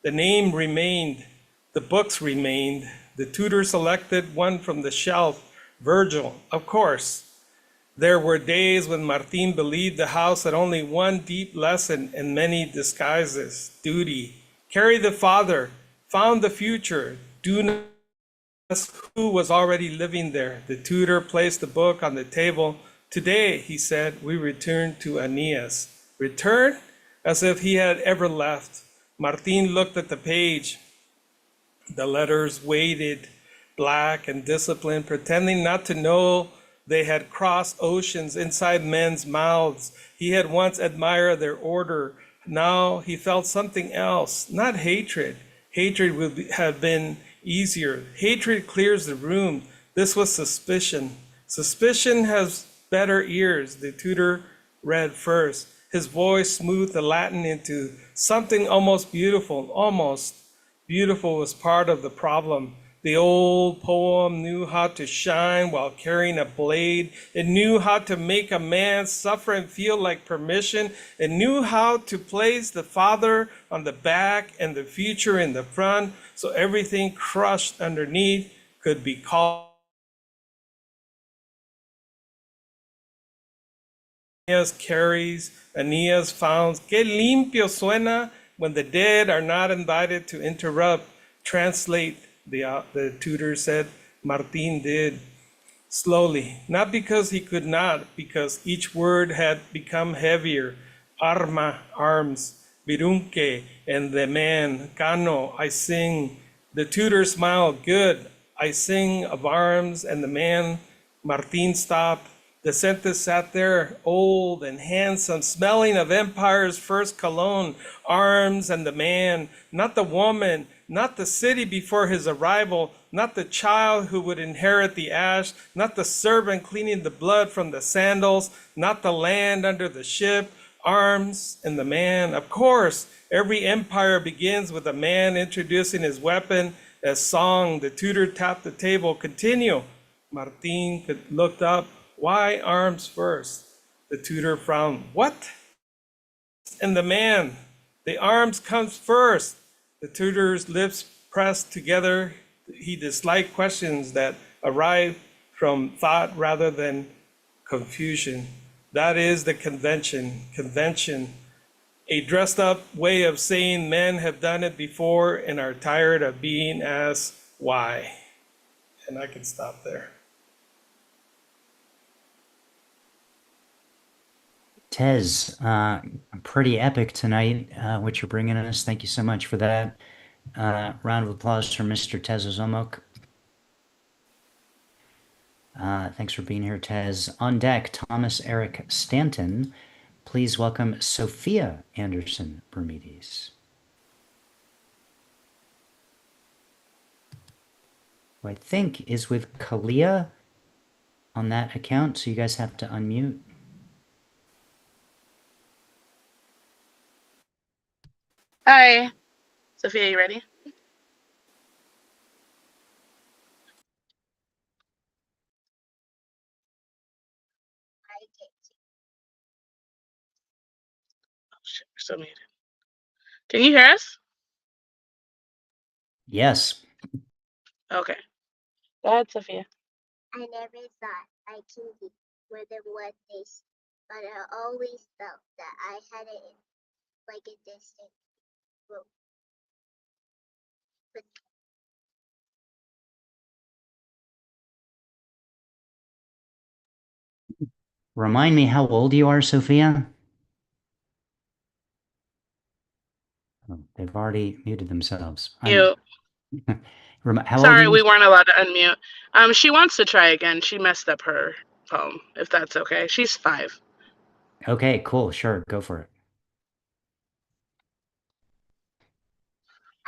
the name remained, the books remained. The tutor selected one from the shelf, Virgil, of course. There were days when Martin believed the house had only one deep lesson and many disguises: duty. Carry the father, found the future, do not ask who was already living there. The tutor placed the book on the table. Today, he said, we return to Aeneas. Return? As if he had ever left. Martin looked at the page. The letters weighted, black and disciplined, pretending not to know they had crossed oceans inside men's mouths. He had once admired their order. Now he felt something else, not hatred. Hatred would have been easier. Hatred clears the room. This was suspicion. Suspicion has better ears. The tutor read first. His voice smoothed the Latin into something almost beautiful. Almost beautiful was part of the problem. The old poem knew how to shine while carrying a blade. It knew how to make a man suffer and feel like permission. It knew how to place the father on the back and the future in the front, so everything crushed underneath could be called. Aeneas carries, Aeneas founds. Que limpio suena when the dead are not invited to interrupt. Translate, the tutor said. Martin did. Slowly, not because he could not, because each word had become heavier. Arma, arms, virunque, and the man, cano, I sing. The tutor smiled, good, I sing of arms and the man. Martin stopped. The Centus sat there, old and handsome, smelling of empire's first cologne, arms and the man, not the woman, not the city before his arrival, not the child who would inherit the ash, not the servant cleaning the blood from the sandals, not the land under the ship, arms and the man. Of course, every empire begins with a man introducing his weapon as song. The tutor tapped the table. Continue. Martin looked up. Why arms first? The tutor frowned. What? And the man, the arms comes first. The tutor's lips pressed together. He disliked questions that arrived from thought rather than confusion. That is the convention. Convention, a dressed up way of saying men have done it before and are tired of being asked why. And I can stop there. Tez, pretty epic tonight, what you're bringing us. Thank you so much for that. Round of applause for Mr. Tez Ozomok. Thanks for being here, Tez. On deck, Thomas Eric Stanton. Please welcome Sophia Anderson-Brumidis. Who I think is with Kalia on that account, so you guys have to unmute. Hi, Sophia, you ready? Oh shit, we're still muted. Can you hear us? Yes. Okay. Go ahead, Sophia. I never thought I can be more than what they but I always felt that I had it in like a distant room. But Remind me how old you are, Sophia? Oh, they've already muted themselves. You. How old are Sorry, you? we weren't allowed to unmute. She wants to try again. She messed up her poem, if that's okay. She's 5. Okay, cool. Sure, go for it.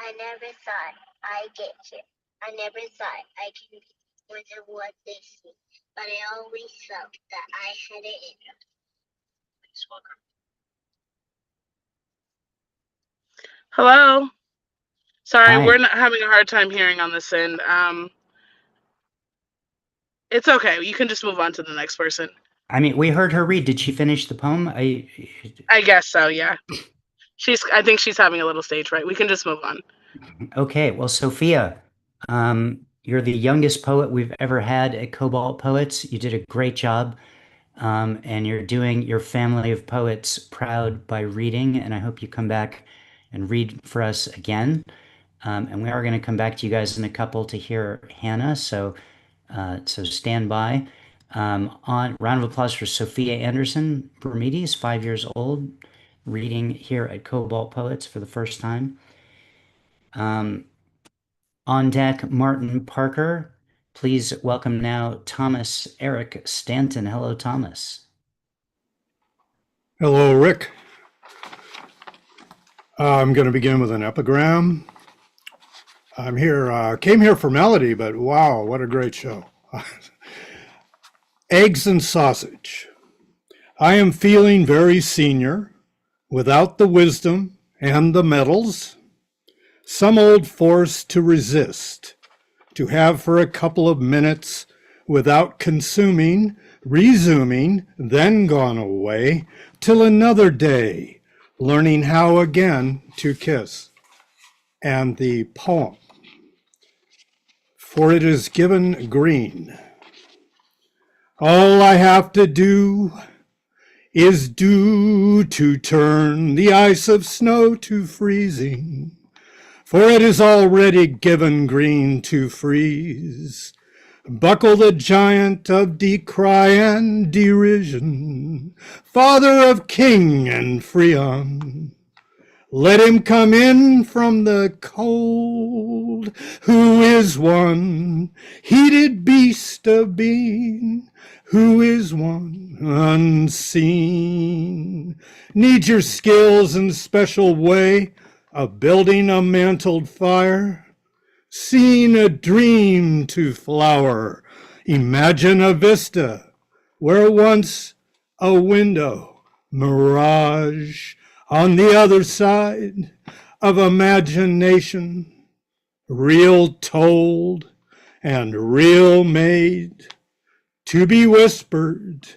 I never thought I'd get here. I never thought I could be more than what they see, but I always felt that I had it in me. Please welcome. Hello. Sorry, Hi. we're not having a hard time hearing on this end. It's okay. You can just move on to the next person. I mean, we heard her read. Did she finish the poem? I guess so, yeah. I think she's having a little stage fright. We can just move on. Okay, well, Sophia, you're the youngest poet we've ever had at Cobalt Poets. You did a great job, and you're doing your family of poets proud by reading, and I hope you come back and read for us again. And we are going to come back to you guys in a couple to hear Hannah, so stand by. On round of applause for Sophia Anderson-Brumidis, 5 years old, reading here at Cobalt Poets for the first time. On deck, Martin Parker. Please welcome now Thomas Eric Stanton. Hello, Thomas. Hello, Rick. I'm going to begin with an epigram. I'm here, came here for Melody, but wow, what a great show. Eggs and sausage. I am feeling very senior, without the wisdom and the medals, some old force to resist, to have for a couple of minutes without consuming, resuming, then gone away till another day, learning how again to kiss. And the poem, for it is given green. All I have to do is due to turn the ice of snow to freezing, for it is already given green to freeze. Buckle the giant of decry and derision, father of king and Freon. Let him come in from the cold, who is one heated beast of being, who is one unseen. Need your skills and special way of building a mantled fire, seeing a dream to flower. Imagine a vista where once a window, mirage on the other side of imagination, real told and real made, to be whispered,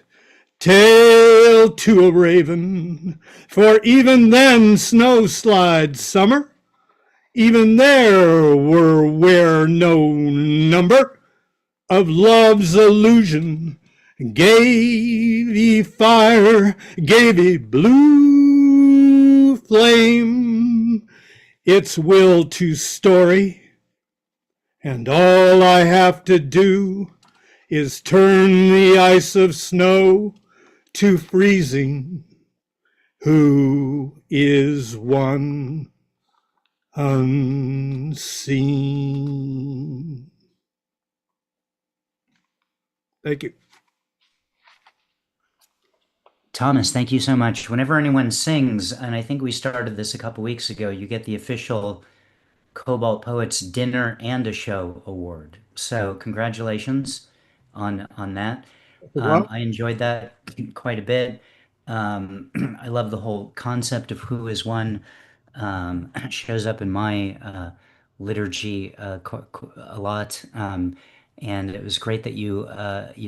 tale to a raven, for even then snow slides summer, even there were no number of love's illusion, gave ye fire, gave ye blue flame, its will to story, and all I have to do is turn the ice of snow to freezing, who is one unseen. Thank you. Thomas, thank you so much. Whenever anyone sings, and I think we started this a couple weeks ago, you get the official Cobalt Poets Dinner and a Show award. So congratulations on that. I enjoyed that quite a bit. I love the whole concept of who is one. Shows up in my liturgy a lot. And it was great that you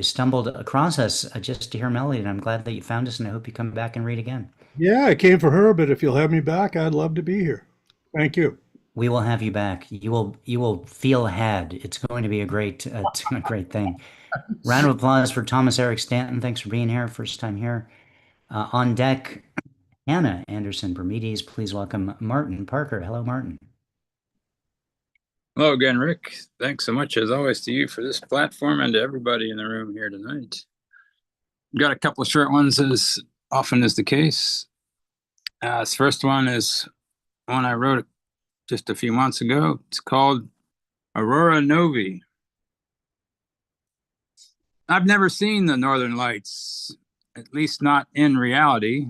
stumbled across us just to hear Melody, and I'm glad that you found us, and I hope you come back and read again. Yeah, I came for her, but if you'll have me back, I'd love to be here. Thank you. We will have you back. You will feel had. It's going to be a great great thing. Round of applause for Thomas Eric Stanton. Thanks for being here. First time here. On deck, Hannah Anderson-Brumidis. Please welcome Martin Parker. Hello, Martin. Hello again, Rick. Thanks so much, as always, to you for this platform and to everybody in the room here tonight. Got a couple of short ones, as often is the case. This first one is one I wrote just a few months ago. It's called Aurora Novae. I've never seen the Northern Lights, at least not in reality.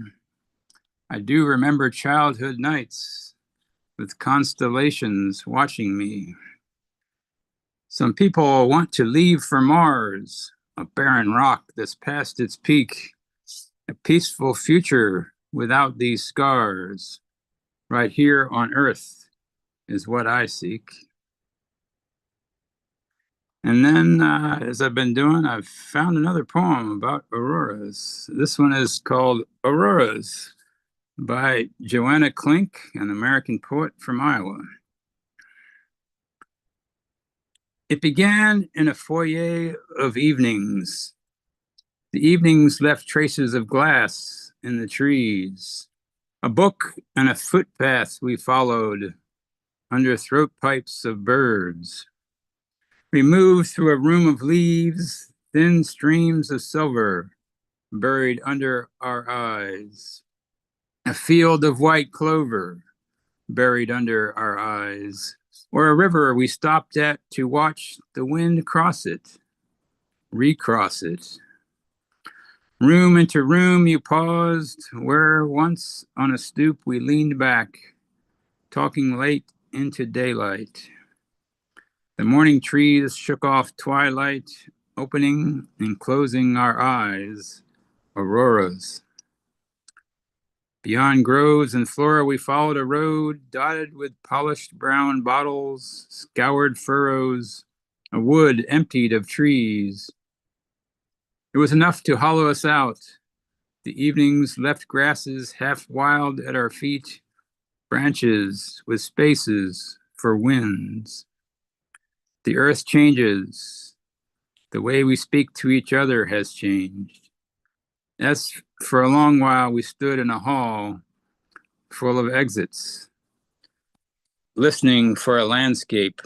I do remember childhood nights with constellations watching me. Some people want to leave for Mars, a barren rock that's past its peak, a peaceful future without these scars. Right here on Earth is what I seek. And then, as I've been doing, I've found another poem about auroras. This one is called Auroras by Joanna Klink, an American poet from Iowa. It began in a foyer of evenings. The evenings left traces of glass in the trees. A book and a footpath we followed under throat pipes of birds. We moved through a room of leaves, thin streams of silver buried under our eyes. A field of white clover buried under our eyes. Or a river we stopped at to watch the wind cross it, recross it. Room into room you paused, where once on a stoop we leaned back, talking late into daylight. The morning trees shook off twilight, opening and closing our eyes, auroras. Beyond groves and flora we followed a road dotted with polished brown bottles, scoured furrows, a wood emptied of trees. It was enough to hollow us out. The evenings left grasses half wild at our feet, branches with spaces for winds. The earth changes. The way we speak to each other has changed. As for a long while we stood in a hall full of exits, listening for a landscape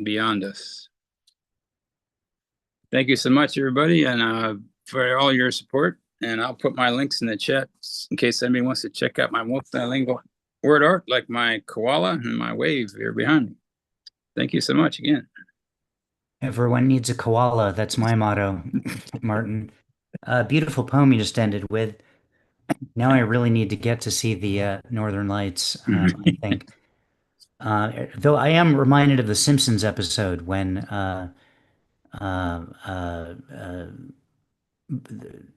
beyond us. Thank you so much, everybody, and for all your support. And I'll put my links in the chat in case anybody wants to check out my multilingual word art, like my koala and my wave here behind me. Thank you so much again. Everyone needs a koala. That's my motto, Martin. Beautiful poem you just ended with. Now I really need to get to see the Northern Lights, I think. Though I am reminded of the Simpsons episode when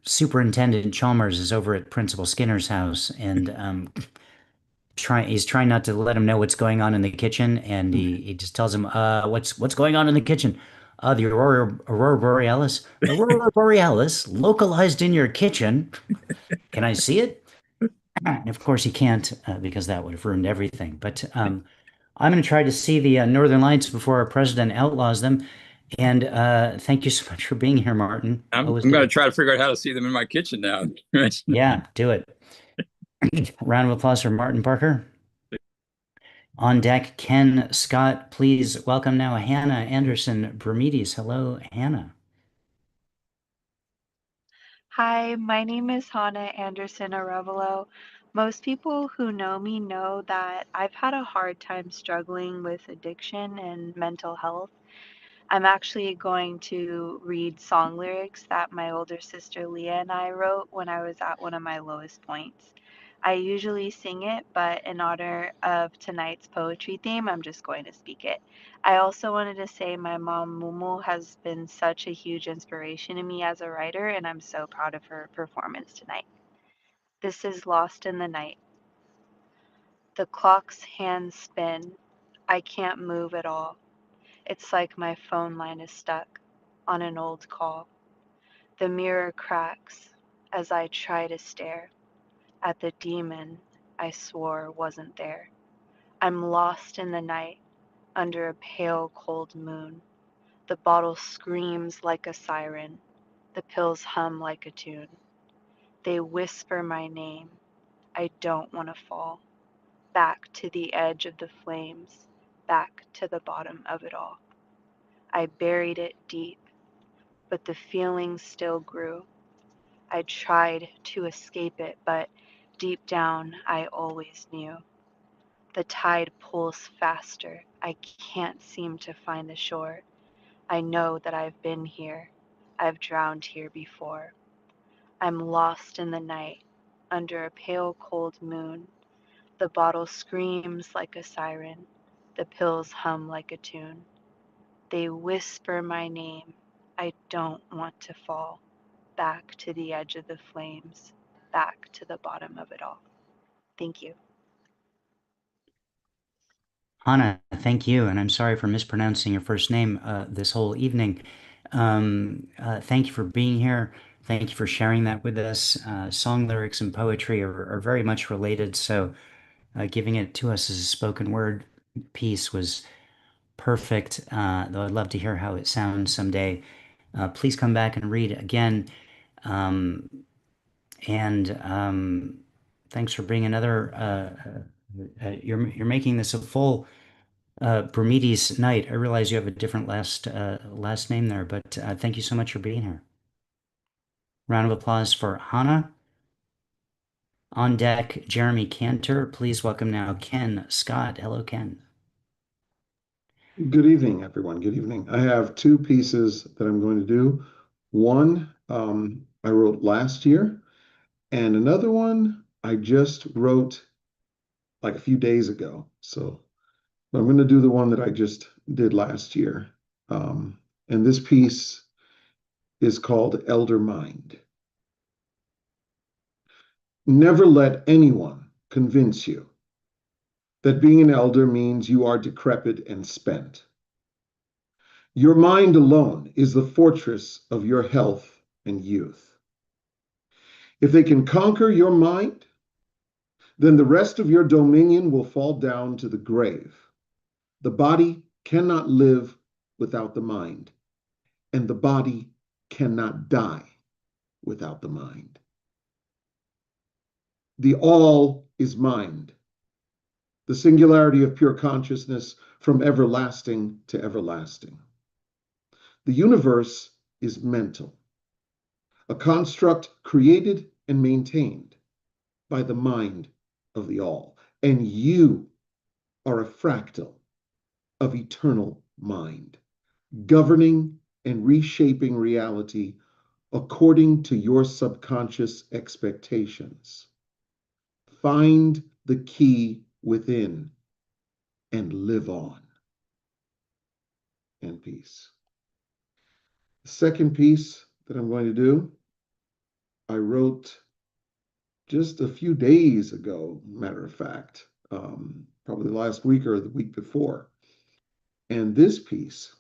Superintendent Chalmers is over at Principal Skinner's house and he's trying not to let him know what's going on in the kitchen, and he just tells him, what's going on in the kitchen? The Aurora Borealis. Aurora Borealis localized in your kitchen. Can I see it? And of course he can't because that would have ruined everything. But I'm going to try to see the Northern Lights before our president outlaws them. And thank you so much for being here, Martin. I'm going to try to figure out how to see them in my kitchen now. Yeah, do it. Round of applause for Martin Parker. On deck, Ken Scott. Please welcome now Hannah Anderson-Brumidis. Hello, Hannah. Hi, my name is Hannah Anderson Arevalo. Most people who know me know that I've had a hard time struggling with addiction and mental health. I'm actually going to read song lyrics that my older sister Leah and I wrote when I was at one of my lowest points. I usually sing it, but in honor of tonight's poetry theme, I'm just going to speak it. I also wanted to say my mom, Mumu, has been such a huge inspiration to me as a writer, and I'm so proud of her performance tonight. This is Lost in the Night. The clock's hands spin. I can't move at all. It's like my phone line is stuck on an old call. The mirror cracks as I try to stare at the demon I swore wasn't there. I'm lost in the night under a pale cold moon. The bottle screams like a siren. The pills hum like a tune. They whisper my name. I don't want to fall. Back to the edge of the flames, back to the bottom of it all. I buried it deep, but the feeling still grew. I tried to escape it, but deep down I always knew. The tide pulls faster. I can't seem to find the shore. I know that I've been here. I've drowned here before. I'm lost in the night, under a pale cold moon. The bottle screams like a siren. The pills hum like a tune. They whisper my name. I don't want to fall. Back to the edge of the flames. Back to the bottom of it all. Thank you. Hannah, thank you, and I'm sorry for mispronouncing your first name this whole evening. Thank you for being here. Thank you for sharing that with us. Song lyrics and poetry are very much related, so giving it to us as a spoken word piece was perfect, though I'd love to hear how it sounds someday. Please come back and read again. Um, and thanks for bringing another. You're making this a full Brumidis night. I realize you have a different last name there, but thank you so much for being here. Round of applause for Hannah. On deck, Jeremy Cantor. Please welcome now Ken Scott. Hello, Ken. Good evening, everyone. Good evening. I have two pieces that I'm going to do. One I wrote last year, and another one I just wrote like a few days ago. So I'm going to do the one that I just did last year. And this piece is called Elder Mind. Never let anyone convince you that being an elder means you are decrepit and spent. Your mind alone is the fortress of your health and youth. If they can conquer your mind, then the rest of your dominion will fall down to the grave. The body cannot live without the mind, and the body cannot die without the mind. The all is mind, the singularity of pure consciousness from everlasting to everlasting. The universe is mental, a construct created and maintained by the mind of the all. And you are a fractal of eternal mind, governing and reshaping reality according to your subconscious expectations. Find the key within and live on. And peace. The second piece that I'm going to do, I wrote just a few days ago, matter of fact, probably last week or the week before. And this piece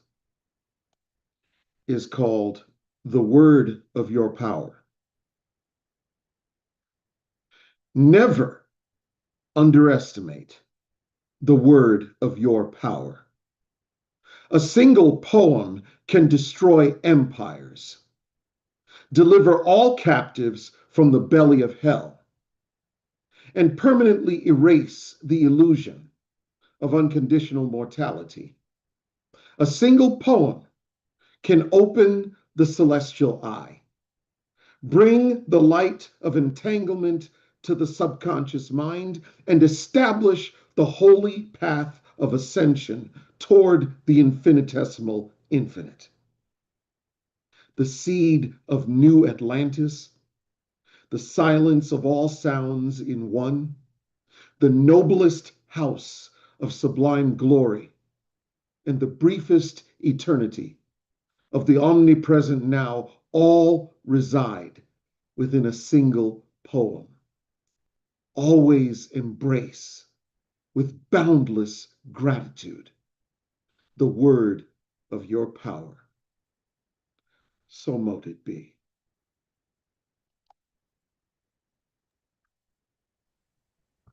is called The Word of Your Power. Never underestimate the word of your power. A single poem can destroy empires, deliver all captives from the belly of hell, and permanently erase the illusion of unconditional mortality. A single poem can open the celestial eye, bring the light of entanglement to the subconscious mind, and establish the holy path of ascension toward the infinitesimal infinite. The seed of new Atlantis, the silence of all sounds in one, the noblest house of sublime glory, and the briefest eternity of the omnipresent now all reside within a single poem. Always embrace with boundless gratitude the word of your power. So mote it be.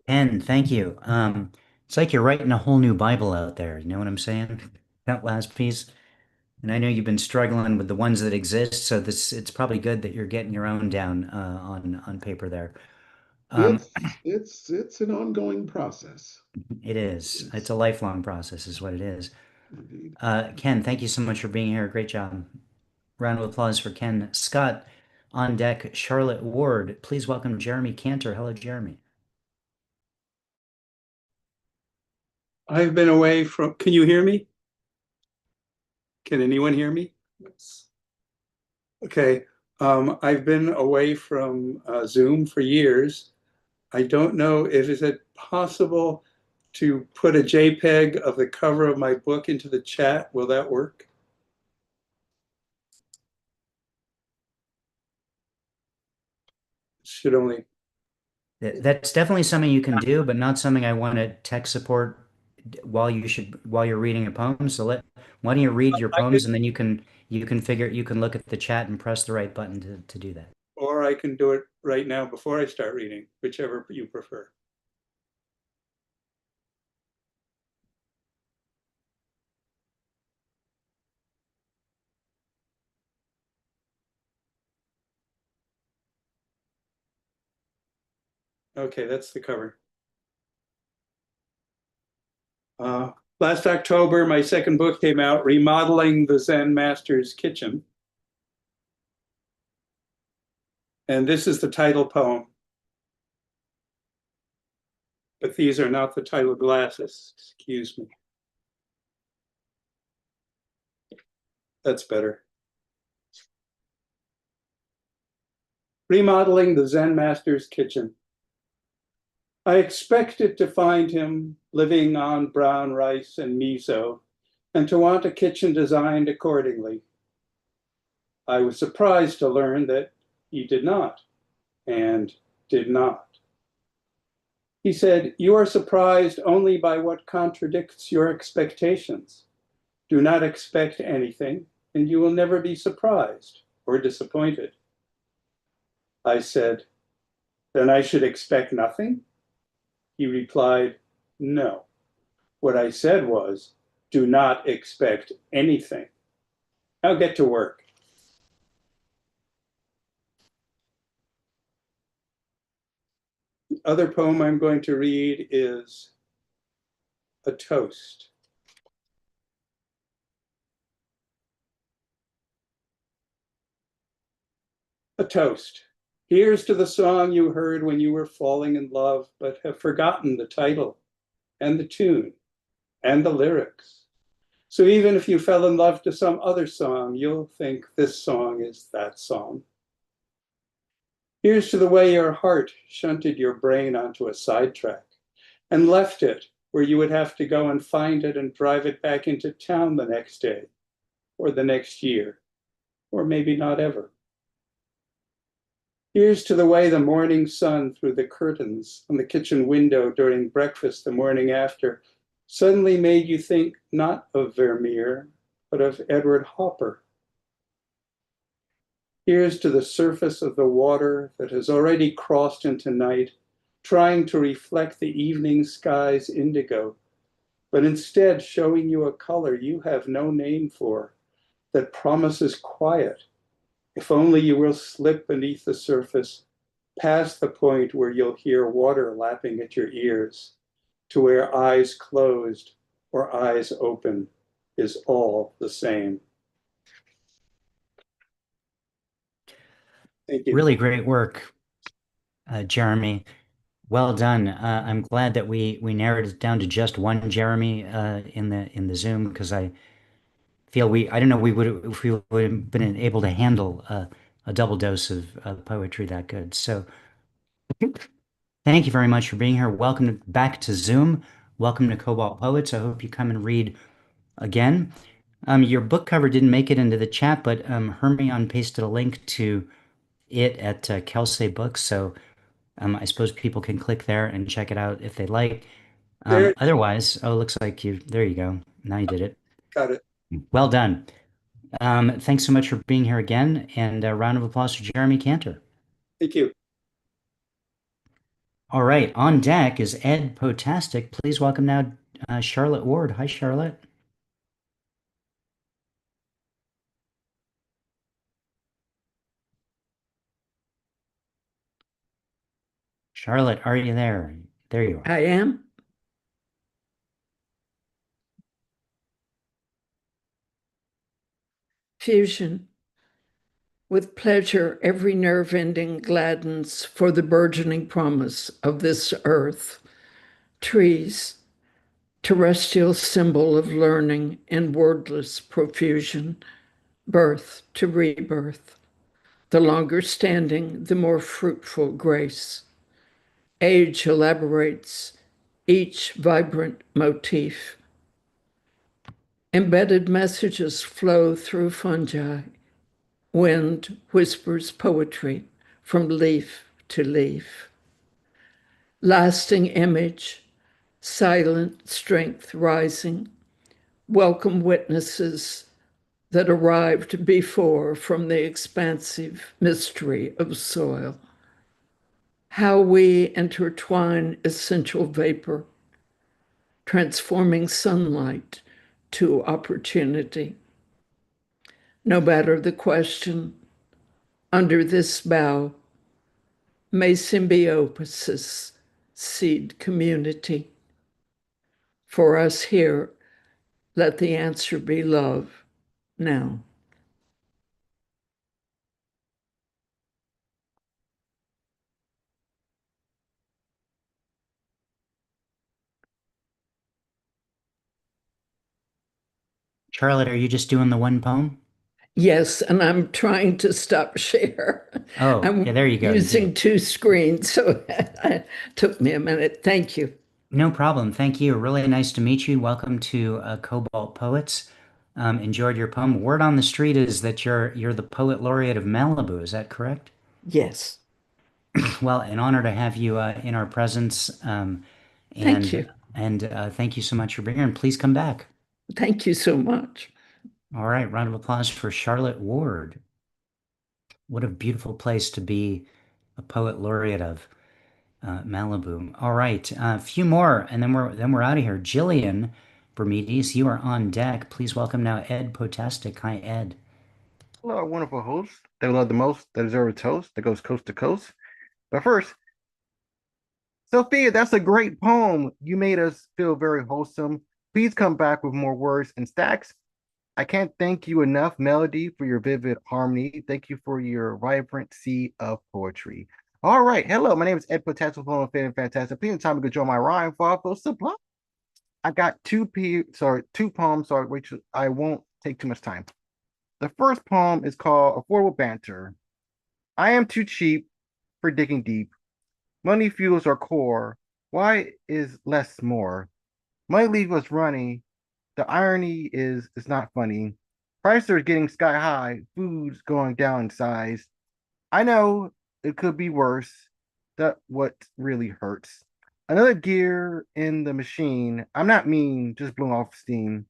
Ken, thank you. It's like you're writing a whole new Bible out there. You know what I'm saying? That last piece. And I know you've been struggling with the ones that exist, so it's probably good that you're getting your own down on paper there. Um, It's an ongoing process. it is. It's Yes, a lifelong process, is what it is. indeed. Ken, thank you so much for being here. Great job. Round of applause for Ken. Scott, on deck, Charlotte Ward. Please welcome Jeremy Cantor. Hello, Jeremy. I've been away from, can you hear me? Can anyone hear me? Yes. Okay. I've been away from Zoom for years. I don't know if is it possible to put a JPEG of the cover of my book into the chat. Will that work? Should only. That's definitely something you can do, but not something I want to tech support while you're reading a poem. So why don't you read your I could, poems and then you can look at the chat and press the right button to do that. or I can do it right now before I start reading, whichever you prefer. Okay, that's the cover. Last October, my second book came out, Remodeling the Zen Master's Kitchen. And this is the title poem. But these are not the title glasses, excuse me. That's better. Remodeling the Zen Master's Kitchen. I expected to find him living on brown rice and miso, and to want a kitchen designed accordingly. I was surprised to learn that he did not, and did not. He said, "You are surprised only by what contradicts your expectations. Do not expect anything, and you will never be surprised or disappointed." I said, "Then I should expect nothing?" He replied, "No. What I said was, do not expect anything. Now get to work." The other poem I'm going to read is A Toast. A toast. Here's to the song you heard when you were falling in love, but have forgotten the title and the tune and the lyrics. So even if you fell in love to some other song, you'll think this song is that song. Here's to the way your heart shunted your brain onto a sidetrack and left it where you would have to go and find it and drive it back into town the next day, or the next year, or maybe not ever. Here's to the way the morning sun through the curtains on the kitchen window during breakfast the morning after suddenly made you think not of Vermeer, but of Edward Hopper. Here's to the surface of the water that has already crossed into night, trying to reflect the evening sky's indigo, but instead showing you a color you have no name for, that promises quiet, if only you will slip beneath the surface, past the point where you'll hear water lapping at your ears, to where eyes closed or eyes open is all the same. Thank you. Really great work, Jeremy. Well done. I'm glad that we narrowed it down to just one Jeremy in the Zoom because I feel I don't know we would if we would have been able to handle a double dose of poetry that good. So thank you very much for being here. Welcome back to Zoom. Welcome to Cobalt Poets. I hope you come and read again. Your book cover didn't make it into the chat, but Hermione pasted a link to it at Kelsey Books. So I suppose people can click there and check it out if they like. There, Otherwise, oh, it looks like there you go. Now you did it. got it. Well done. Thanks so much for being here again, and a round of applause for Jeremy Cantor. Thank you. All right, on deck is Ed Potastic. Please welcome now Charlotte Ward. Hi, Charlotte. Charlotte, are you there? There you are. I am. Fusion. With pleasure, every nerve ending gladdens for the burgeoning promise of this earth. Trees, terrestrial symbol of learning in wordless profusion. Birth to rebirth. The longer standing, the more fruitful grace. Age elaborates each vibrant motif. Embedded messages flow through fungi. Wind whispers poetry from leaf to leaf. Lasting image, silent strength rising. Welcome witnesses that arrived before from the expansive mystery of soil. How we intertwine essential vapor, transforming sunlight to opportunity. No matter the question, under this bough, may symbiosis seed community. For us here, let the answer be love now. Charlotte, are you just doing the one poem? Yes, and I'm trying to stop share. Oh, yeah, I'm there you go. You using did. two screens, so it took me a minute. Thank you. No problem. Thank you. Really nice to meet you. Welcome to Cobalt Poets. Enjoyed your poem. Word on the street is that you're the poet laureate of Malibu. Is that correct? Yes. Well, an honor to have you in our presence. Thank And you. thank you so much for being here. And please come back. Thank you so much. All right, round of applause for Charlotte Ward. What a beautiful place to be a poet laureate of Malibu. All right, a few more, and then we're out of here. Jillian Brumidis, you are on deck. Please welcome now Ed Potastic. Hi, Ed. Hello, wonderful host that I love the most, that deserve a toast, that goes coast to coast. But first, Sophia, that's a great poem. You made us feel very wholesome. Please come back with more words and stacks. I can't thank you enough, Melody, for your vivid harmony. Thank you for your vibrant sea of poetry. All right, hello, my name is Ed Potastic, poem fan fantastic. Please time to join my rhyme for sublime. I got two poems, sorry, which I won't take too much time. The first poem is called Affordable Banter. I am too cheap for digging deep. Money fuels our core. Why is less more? Money leaves us running. The irony is it's not funny. Prices are getting sky high. Food's going down in size. I know it could be worse. That's what really hurts. Another gear in the machine. I'm not mean, just blowing off steam.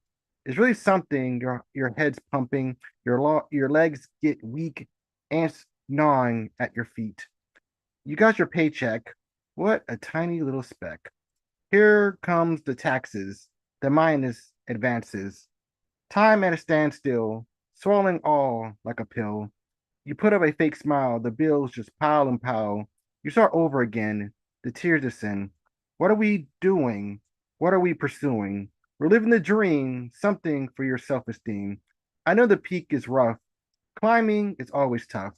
It's really something. Your head's pumping. Your legs get weak. Ants gnawing at your feet. You got your paycheck. What a tiny little speck. Here comes the taxes, the minus advances. Time at a standstill, swallowing all like a pill. You put up a fake smile, the bills just pile and pile. You start over again, the tears descend. What are we doing? What are we pursuing? We're living the dream, something for your self esteem. I know the peak is rough. Climbing is always tough.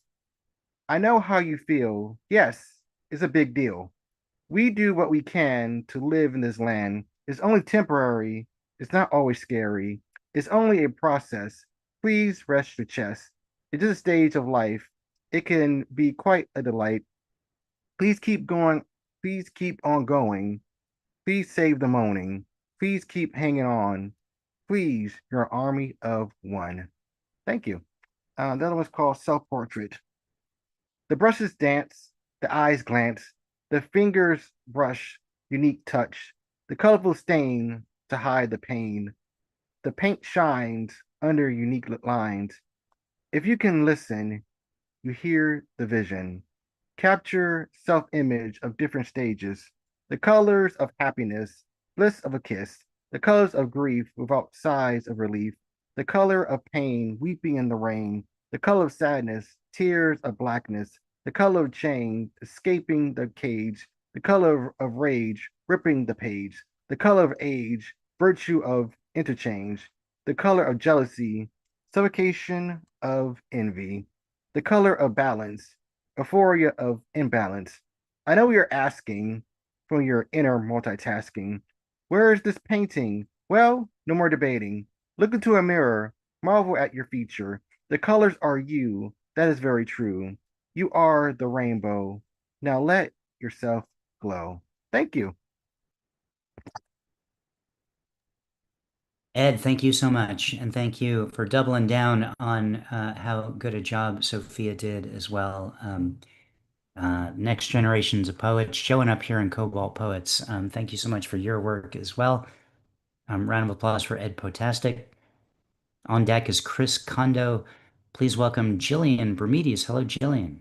I know how you feel. Yes, it's a big deal. We do what we can to live in this land. It's only temporary. It's not always scary. It's only a process. Please rest your chest. It's just a stage of life. It can be quite a delight. Please keep going. Please keep on going. Please save the moaning. Please keep hanging on. Please, you're an army of one. Thank you. The other one's called Self Portrait. The brushes dance, the eyes glance, the fingers brush, unique touch, the colorful stain to hide the pain. The paint shines under unique lines. If you can listen, you hear the vision. Capture self-image of different stages. The colors of happiness, bliss of a kiss, the colors of grief without sighs of relief, the color of pain, weeping in the rain, the color of sadness, tears of blackness, the color of change, escaping the cage, the color of rage, ripping the page, the color of age, virtue of interchange, the color of jealousy, suffocation of envy, the color of balance, euphoria of imbalance. I know you're asking from your inner multitasking, where is this painting? Well, no more debating. Look into a mirror, marvel at your feature. The colors are you. That is very true. You are the rainbow. Now let yourself glow. Thank you. Ed, thank you so much. And thank you for doubling down on how good a job Sophia did as well. Next generations of poets showing up here in Cobalt Poets. Thank you so much for your work as well. Round of applause for Ed Potastic. On deck is Chris Kondo. Please welcome Jillian Brumidis. Hello, Jillian.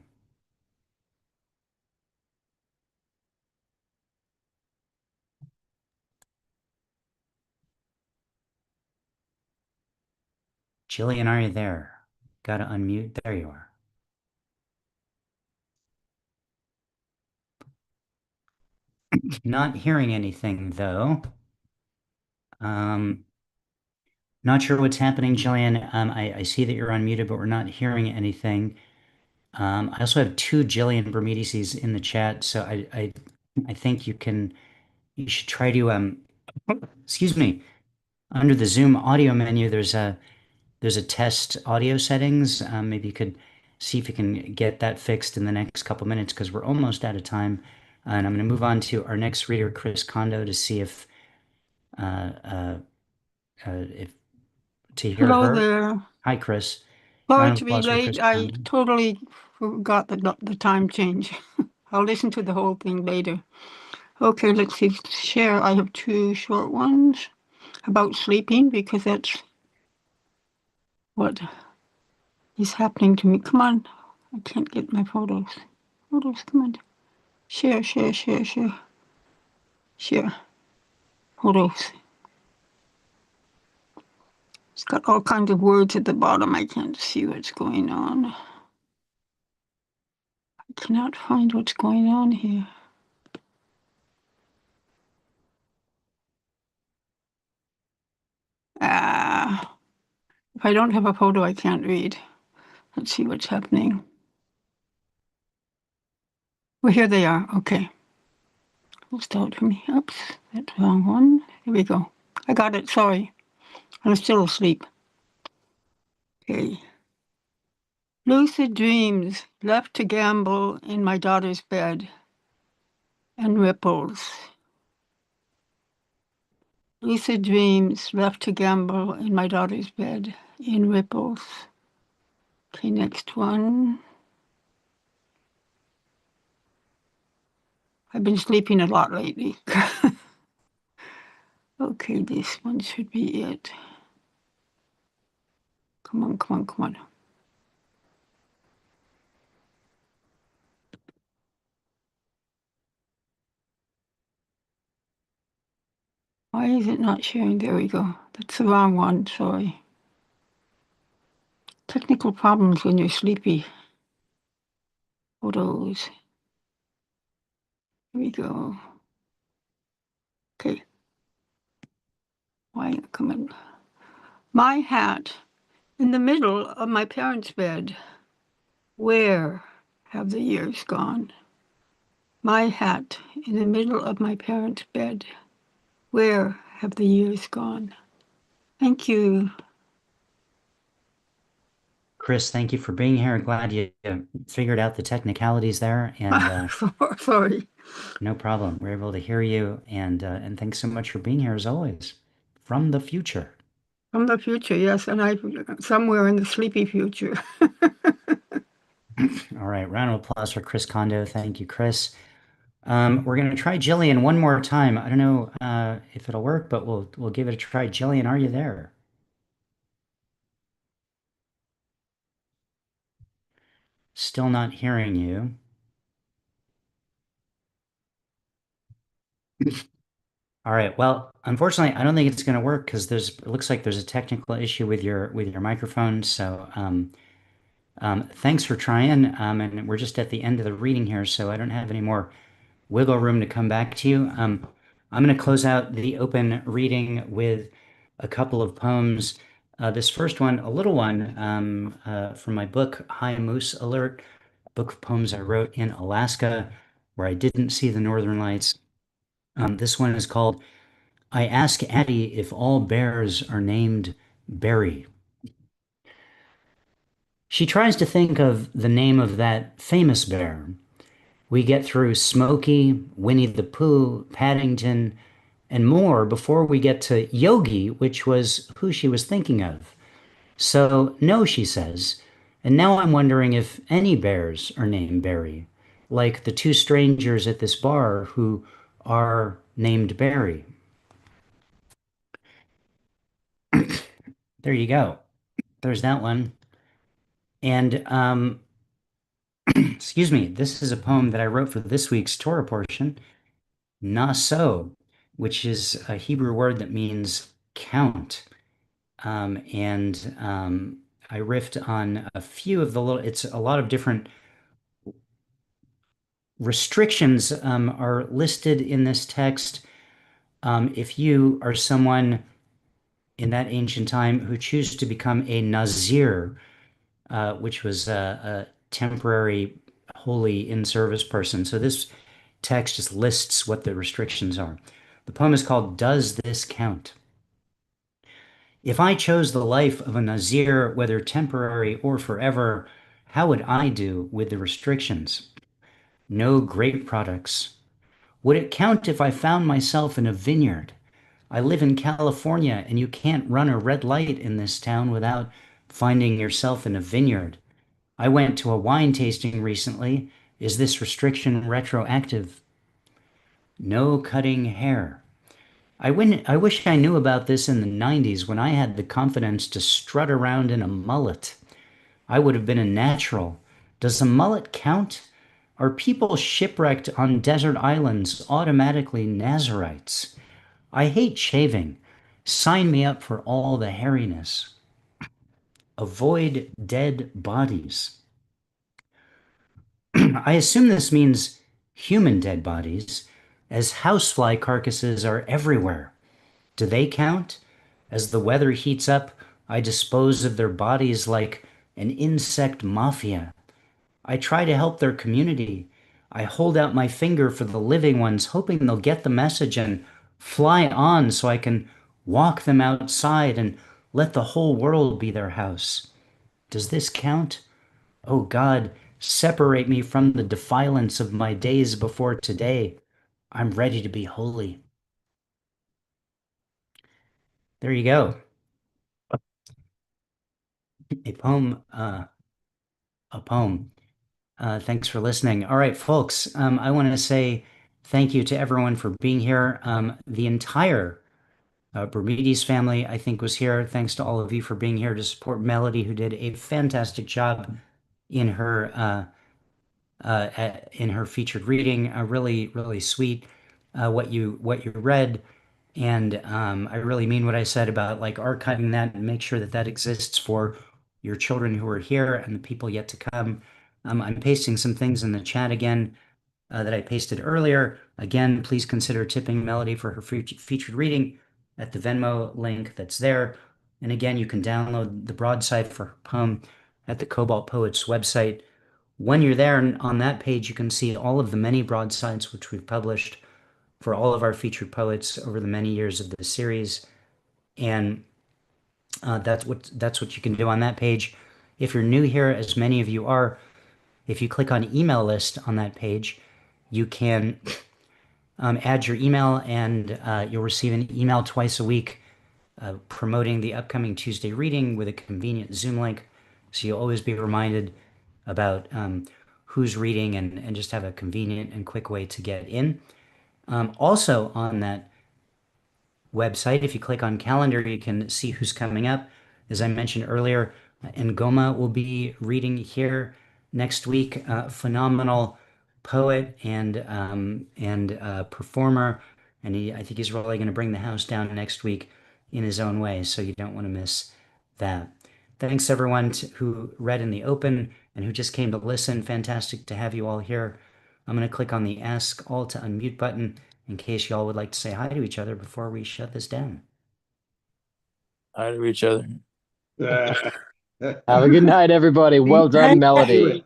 Jillian, are you there? Gotta unmute. There you are. Not hearing anything, though. Not sure what's happening, Jillian. I see that you're unmuted, but we're not hearing anything. I also have two Jillian Bermudices in the chat, so I think you should try to excuse me. Under the Zoom audio menu, there's a test audio settings. Maybe you could see if you can get that fixed in the next couple minutes because we're almost out of time. And I'm going to move on to our next reader, Chris Kondo, to see if to hear Hello her. there. Hi, Chris. Sorry Round of to be applause for Chris late. I Kondo. totally forgot the time change. I'll listen to the whole thing later. Okay, let's see. Share. I have two short ones about sleeping because that's what is happening to me. Come on. I can't get my photos. Photos, come on. Share, share, share, share. Share. Photos. It's got all kinds of words at the bottom. I can't see what's going on. I cannot find what's going on here. If I don't have a photo, I can't read. Let's see what's happening. Well, here they are. Okay. We'll start from here. Oops, that's the wrong one. Here we go. I got it. Sorry. I'm still asleep. Okay. Lucid dreams left to gamble in my daughter's bed and ripples. Lucid dreams left to gamble in my daughter's bed in ripples. Okay, next one. I've been sleeping a lot lately. Okay, this one should be it. Come on, come on, come on. Why is it not sharing? There we go. That's the wrong one, sorry. Technical problems when you're sleepy. Photos. Here we go. Okay. Why, come on. My hat in the middle of my parents' bed. Where have the years gone? My hat in the middle of my parents' bed. Where have the years gone? Thank you. Chris, thank you for being here. Glad you figured out the technicalities there, and Sorry. no problem. We're able to hear you, and thanks so much for being here as always from the future. From the future, yes, and I somewhere in the sleepy future. All right, round of applause for Chris Kondo. Thank you, Chris. We're gonna try Jillian one more time. I don't know if it'll work, but we'll give it a try. Jillian, are you there? Still not hearing you. All right. Well, unfortunately, I don't think it's going to work because it looks like there's a technical issue with your microphone. So, thanks for trying. And we're just at the end of the reading here, so I don't have any more wiggle room to come back to you. I'm going to close out the open reading with a couple of poems. This first one, a little one, from my book, High Moose Alert, book of poems I wrote in Alaska where I didn't see the Northern Lights. This one is called I Ask Addie If All Bears Are Named Barry. She tries to think of the name of that famous bear. We get through Smokey, Winnie the Pooh, Paddington, and more before we get to Yogi, which was who she was thinking of. So, no, she says. And now I'm wondering if any bears are named Barry, like the two strangers at this bar who are named Barry. There you go. There's that one. And excuse me, this is a poem that I wrote for this week's Torah portion, naso, which is a Hebrew word that means count. And I riffed on a few of the little, it's a lot of different restrictions are listed in this text. If you are someone in that ancient time who choose to become a Nazir, which was a temporary holy in-service person. So this text just lists what the restrictions are. The poem is called Does This Count? If I chose the life of a Nazir, whether temporary or forever, how would I do with the restrictions? No grape products. Would it count if I found myself in a vineyard? I live in California, and you can't run a red light in this town without finding yourself in a vineyard. I went to a wine tasting recently. Is this restriction retroactive? No cutting hair. I wish I knew about this in the 90s when I had the confidence to strut around in a mullet. I would have been a natural. Does a mullet count? Are people shipwrecked on desert islands automatically Nazarites? I hate shaving. Sign me up for all the hairiness. Avoid dead bodies. I assume this means human dead bodies, as housefly carcasses are everywhere. Do they count? As the weather heats up, I dispose of their bodies like an insect mafia. I try to help their community. I hold out my finger for the living ones, hoping they'll get the message and fly on so I can walk them outside and let the whole world be their house. Does this count? Oh God, separate me from the defilance of my days before today. I'm ready to be holy. There you go. A poem, a poem. Thanks for listening. All right, folks, I want to say thank you to everyone for being here. The entire Brumidis family, I think, was here. Thanks to all of you for being here to support Melody, who did a fantastic job in her featured reading. Really, really sweet what you read, and I really mean what I said about like archiving that and make sure that that exists for your children who are here and the people yet to come. I'm pasting some things in the chat again that I pasted earlier. Again, please consider tipping Melody for her featured reading at the Venmo link that's there. And again, you can download the broadside for her poem at the Cobalt Poets website. When you're there and on that page, you can see all of the many broadsides which we've published for all of our featured poets over the many years of the series. And that's what you can do on that page. If you're new here, as many of you are, if you click on email list on that page, you can add your email and you'll receive an email twice a week promoting the upcoming Tuesday reading with a convenient Zoom link. So you'll always be reminded about who's reading and just have a convenient and quick way to get in. Also on that website, if you click on calendar, you can see who's coming up. As I mentioned earlier, Ngoma will be reading here next week. Phenomenal poet and performer, and I think he's really going to bring the house down next week in his own way. So you don't want to miss that. Thanks everyone who read in the open and who just came to listen. Fantastic to have you all here. I'm going to click on the Ask All to Unmute button in case y'all would like to say hi to each other before we shut this down. Hi to each other. Have a good night, everybody. Well done, Melody.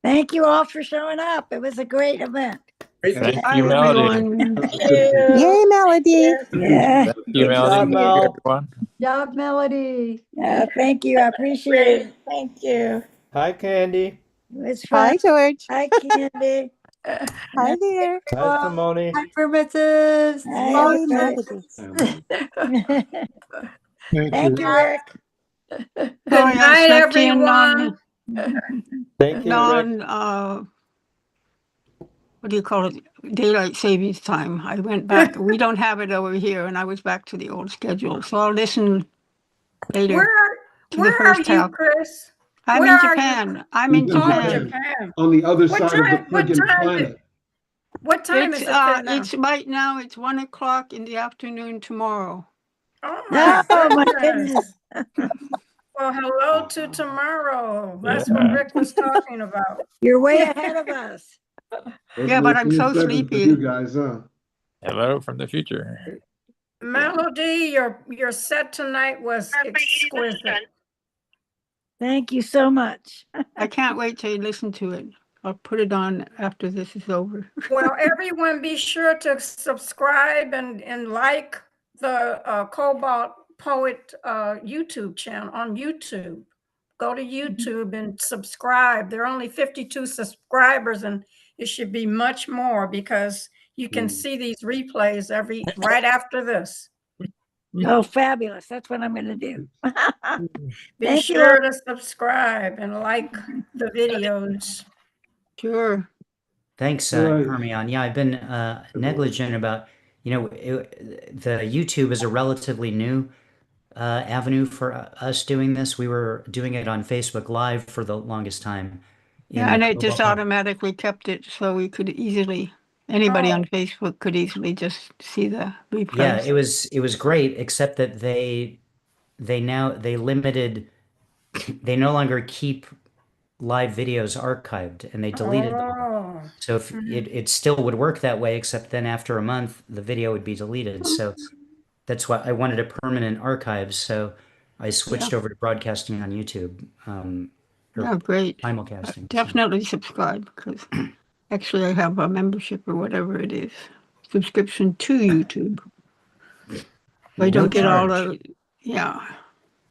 Thank you all for showing up. It was a great event. Thank you, Melody. Yay, Melody. Yeah. Thank you, Melody. Thank you, everyone. Job, Melody. Thank you. I appreciate it. Thank you. Hi, Candy. It's fun. Hi, George. Hi, Candy. Hi there. Hi, Simone. Hi, Primitive. Hi, Melody. Thank you, Rick. Good night, everyone. Thank you, Rick. What do you call it? Daylight savings time. I went back. We don't have it over here, and I was back to the old schedule. So I'll listen later to the Where are first you, half. Chris? I'm Where in are you? Japan. I'm in Japan. Japan. On the other What side of the time- what friggin' time planet. What time It's is it there now? it's right now. It's 1:00 in the afternoon tomorrow. Oh my my goodness. Well, hello to tomorrow. That's what Rick was talking about. You're way ahead of us. Yeah, but I'm so sleepy. You guys, huh? Hello from the future. Melody, your set tonight was exquisite. Thank you so much. I can't wait to listen to it. I'll put it on after this is over. Well, everyone be sure to subscribe and like the Cobalt Poet YouTube channel on YouTube. Go to YouTube and subscribe. There are only 52 subscribers, and it should be much more because you can see these replays right after this. Oh, fabulous. That's what I'm going to do. Be Thank you sure all. to subscribe and like the videos. Sure. Thanks, Right. Hermione. Yeah, I've been negligent about, the YouTube is a relatively new avenue for us doing this. We were doing it on Facebook Live for the longest time. Yeah, and it just automatically kept it so we could easily, anybody on Facebook could easily just see the replays. Yeah, it was great, except that they limited, they no longer keep live videos archived, and they deleted them. So if it still would work that way, except then after a month the video would be deleted. So that's why I wanted a permanent archive. So I switched over to broadcasting on YouTube. Oh, great. Simulcasting. Definitely subscribe, because actually I have a membership or whatever it is, subscription to YouTube. I don't get all the, yeah.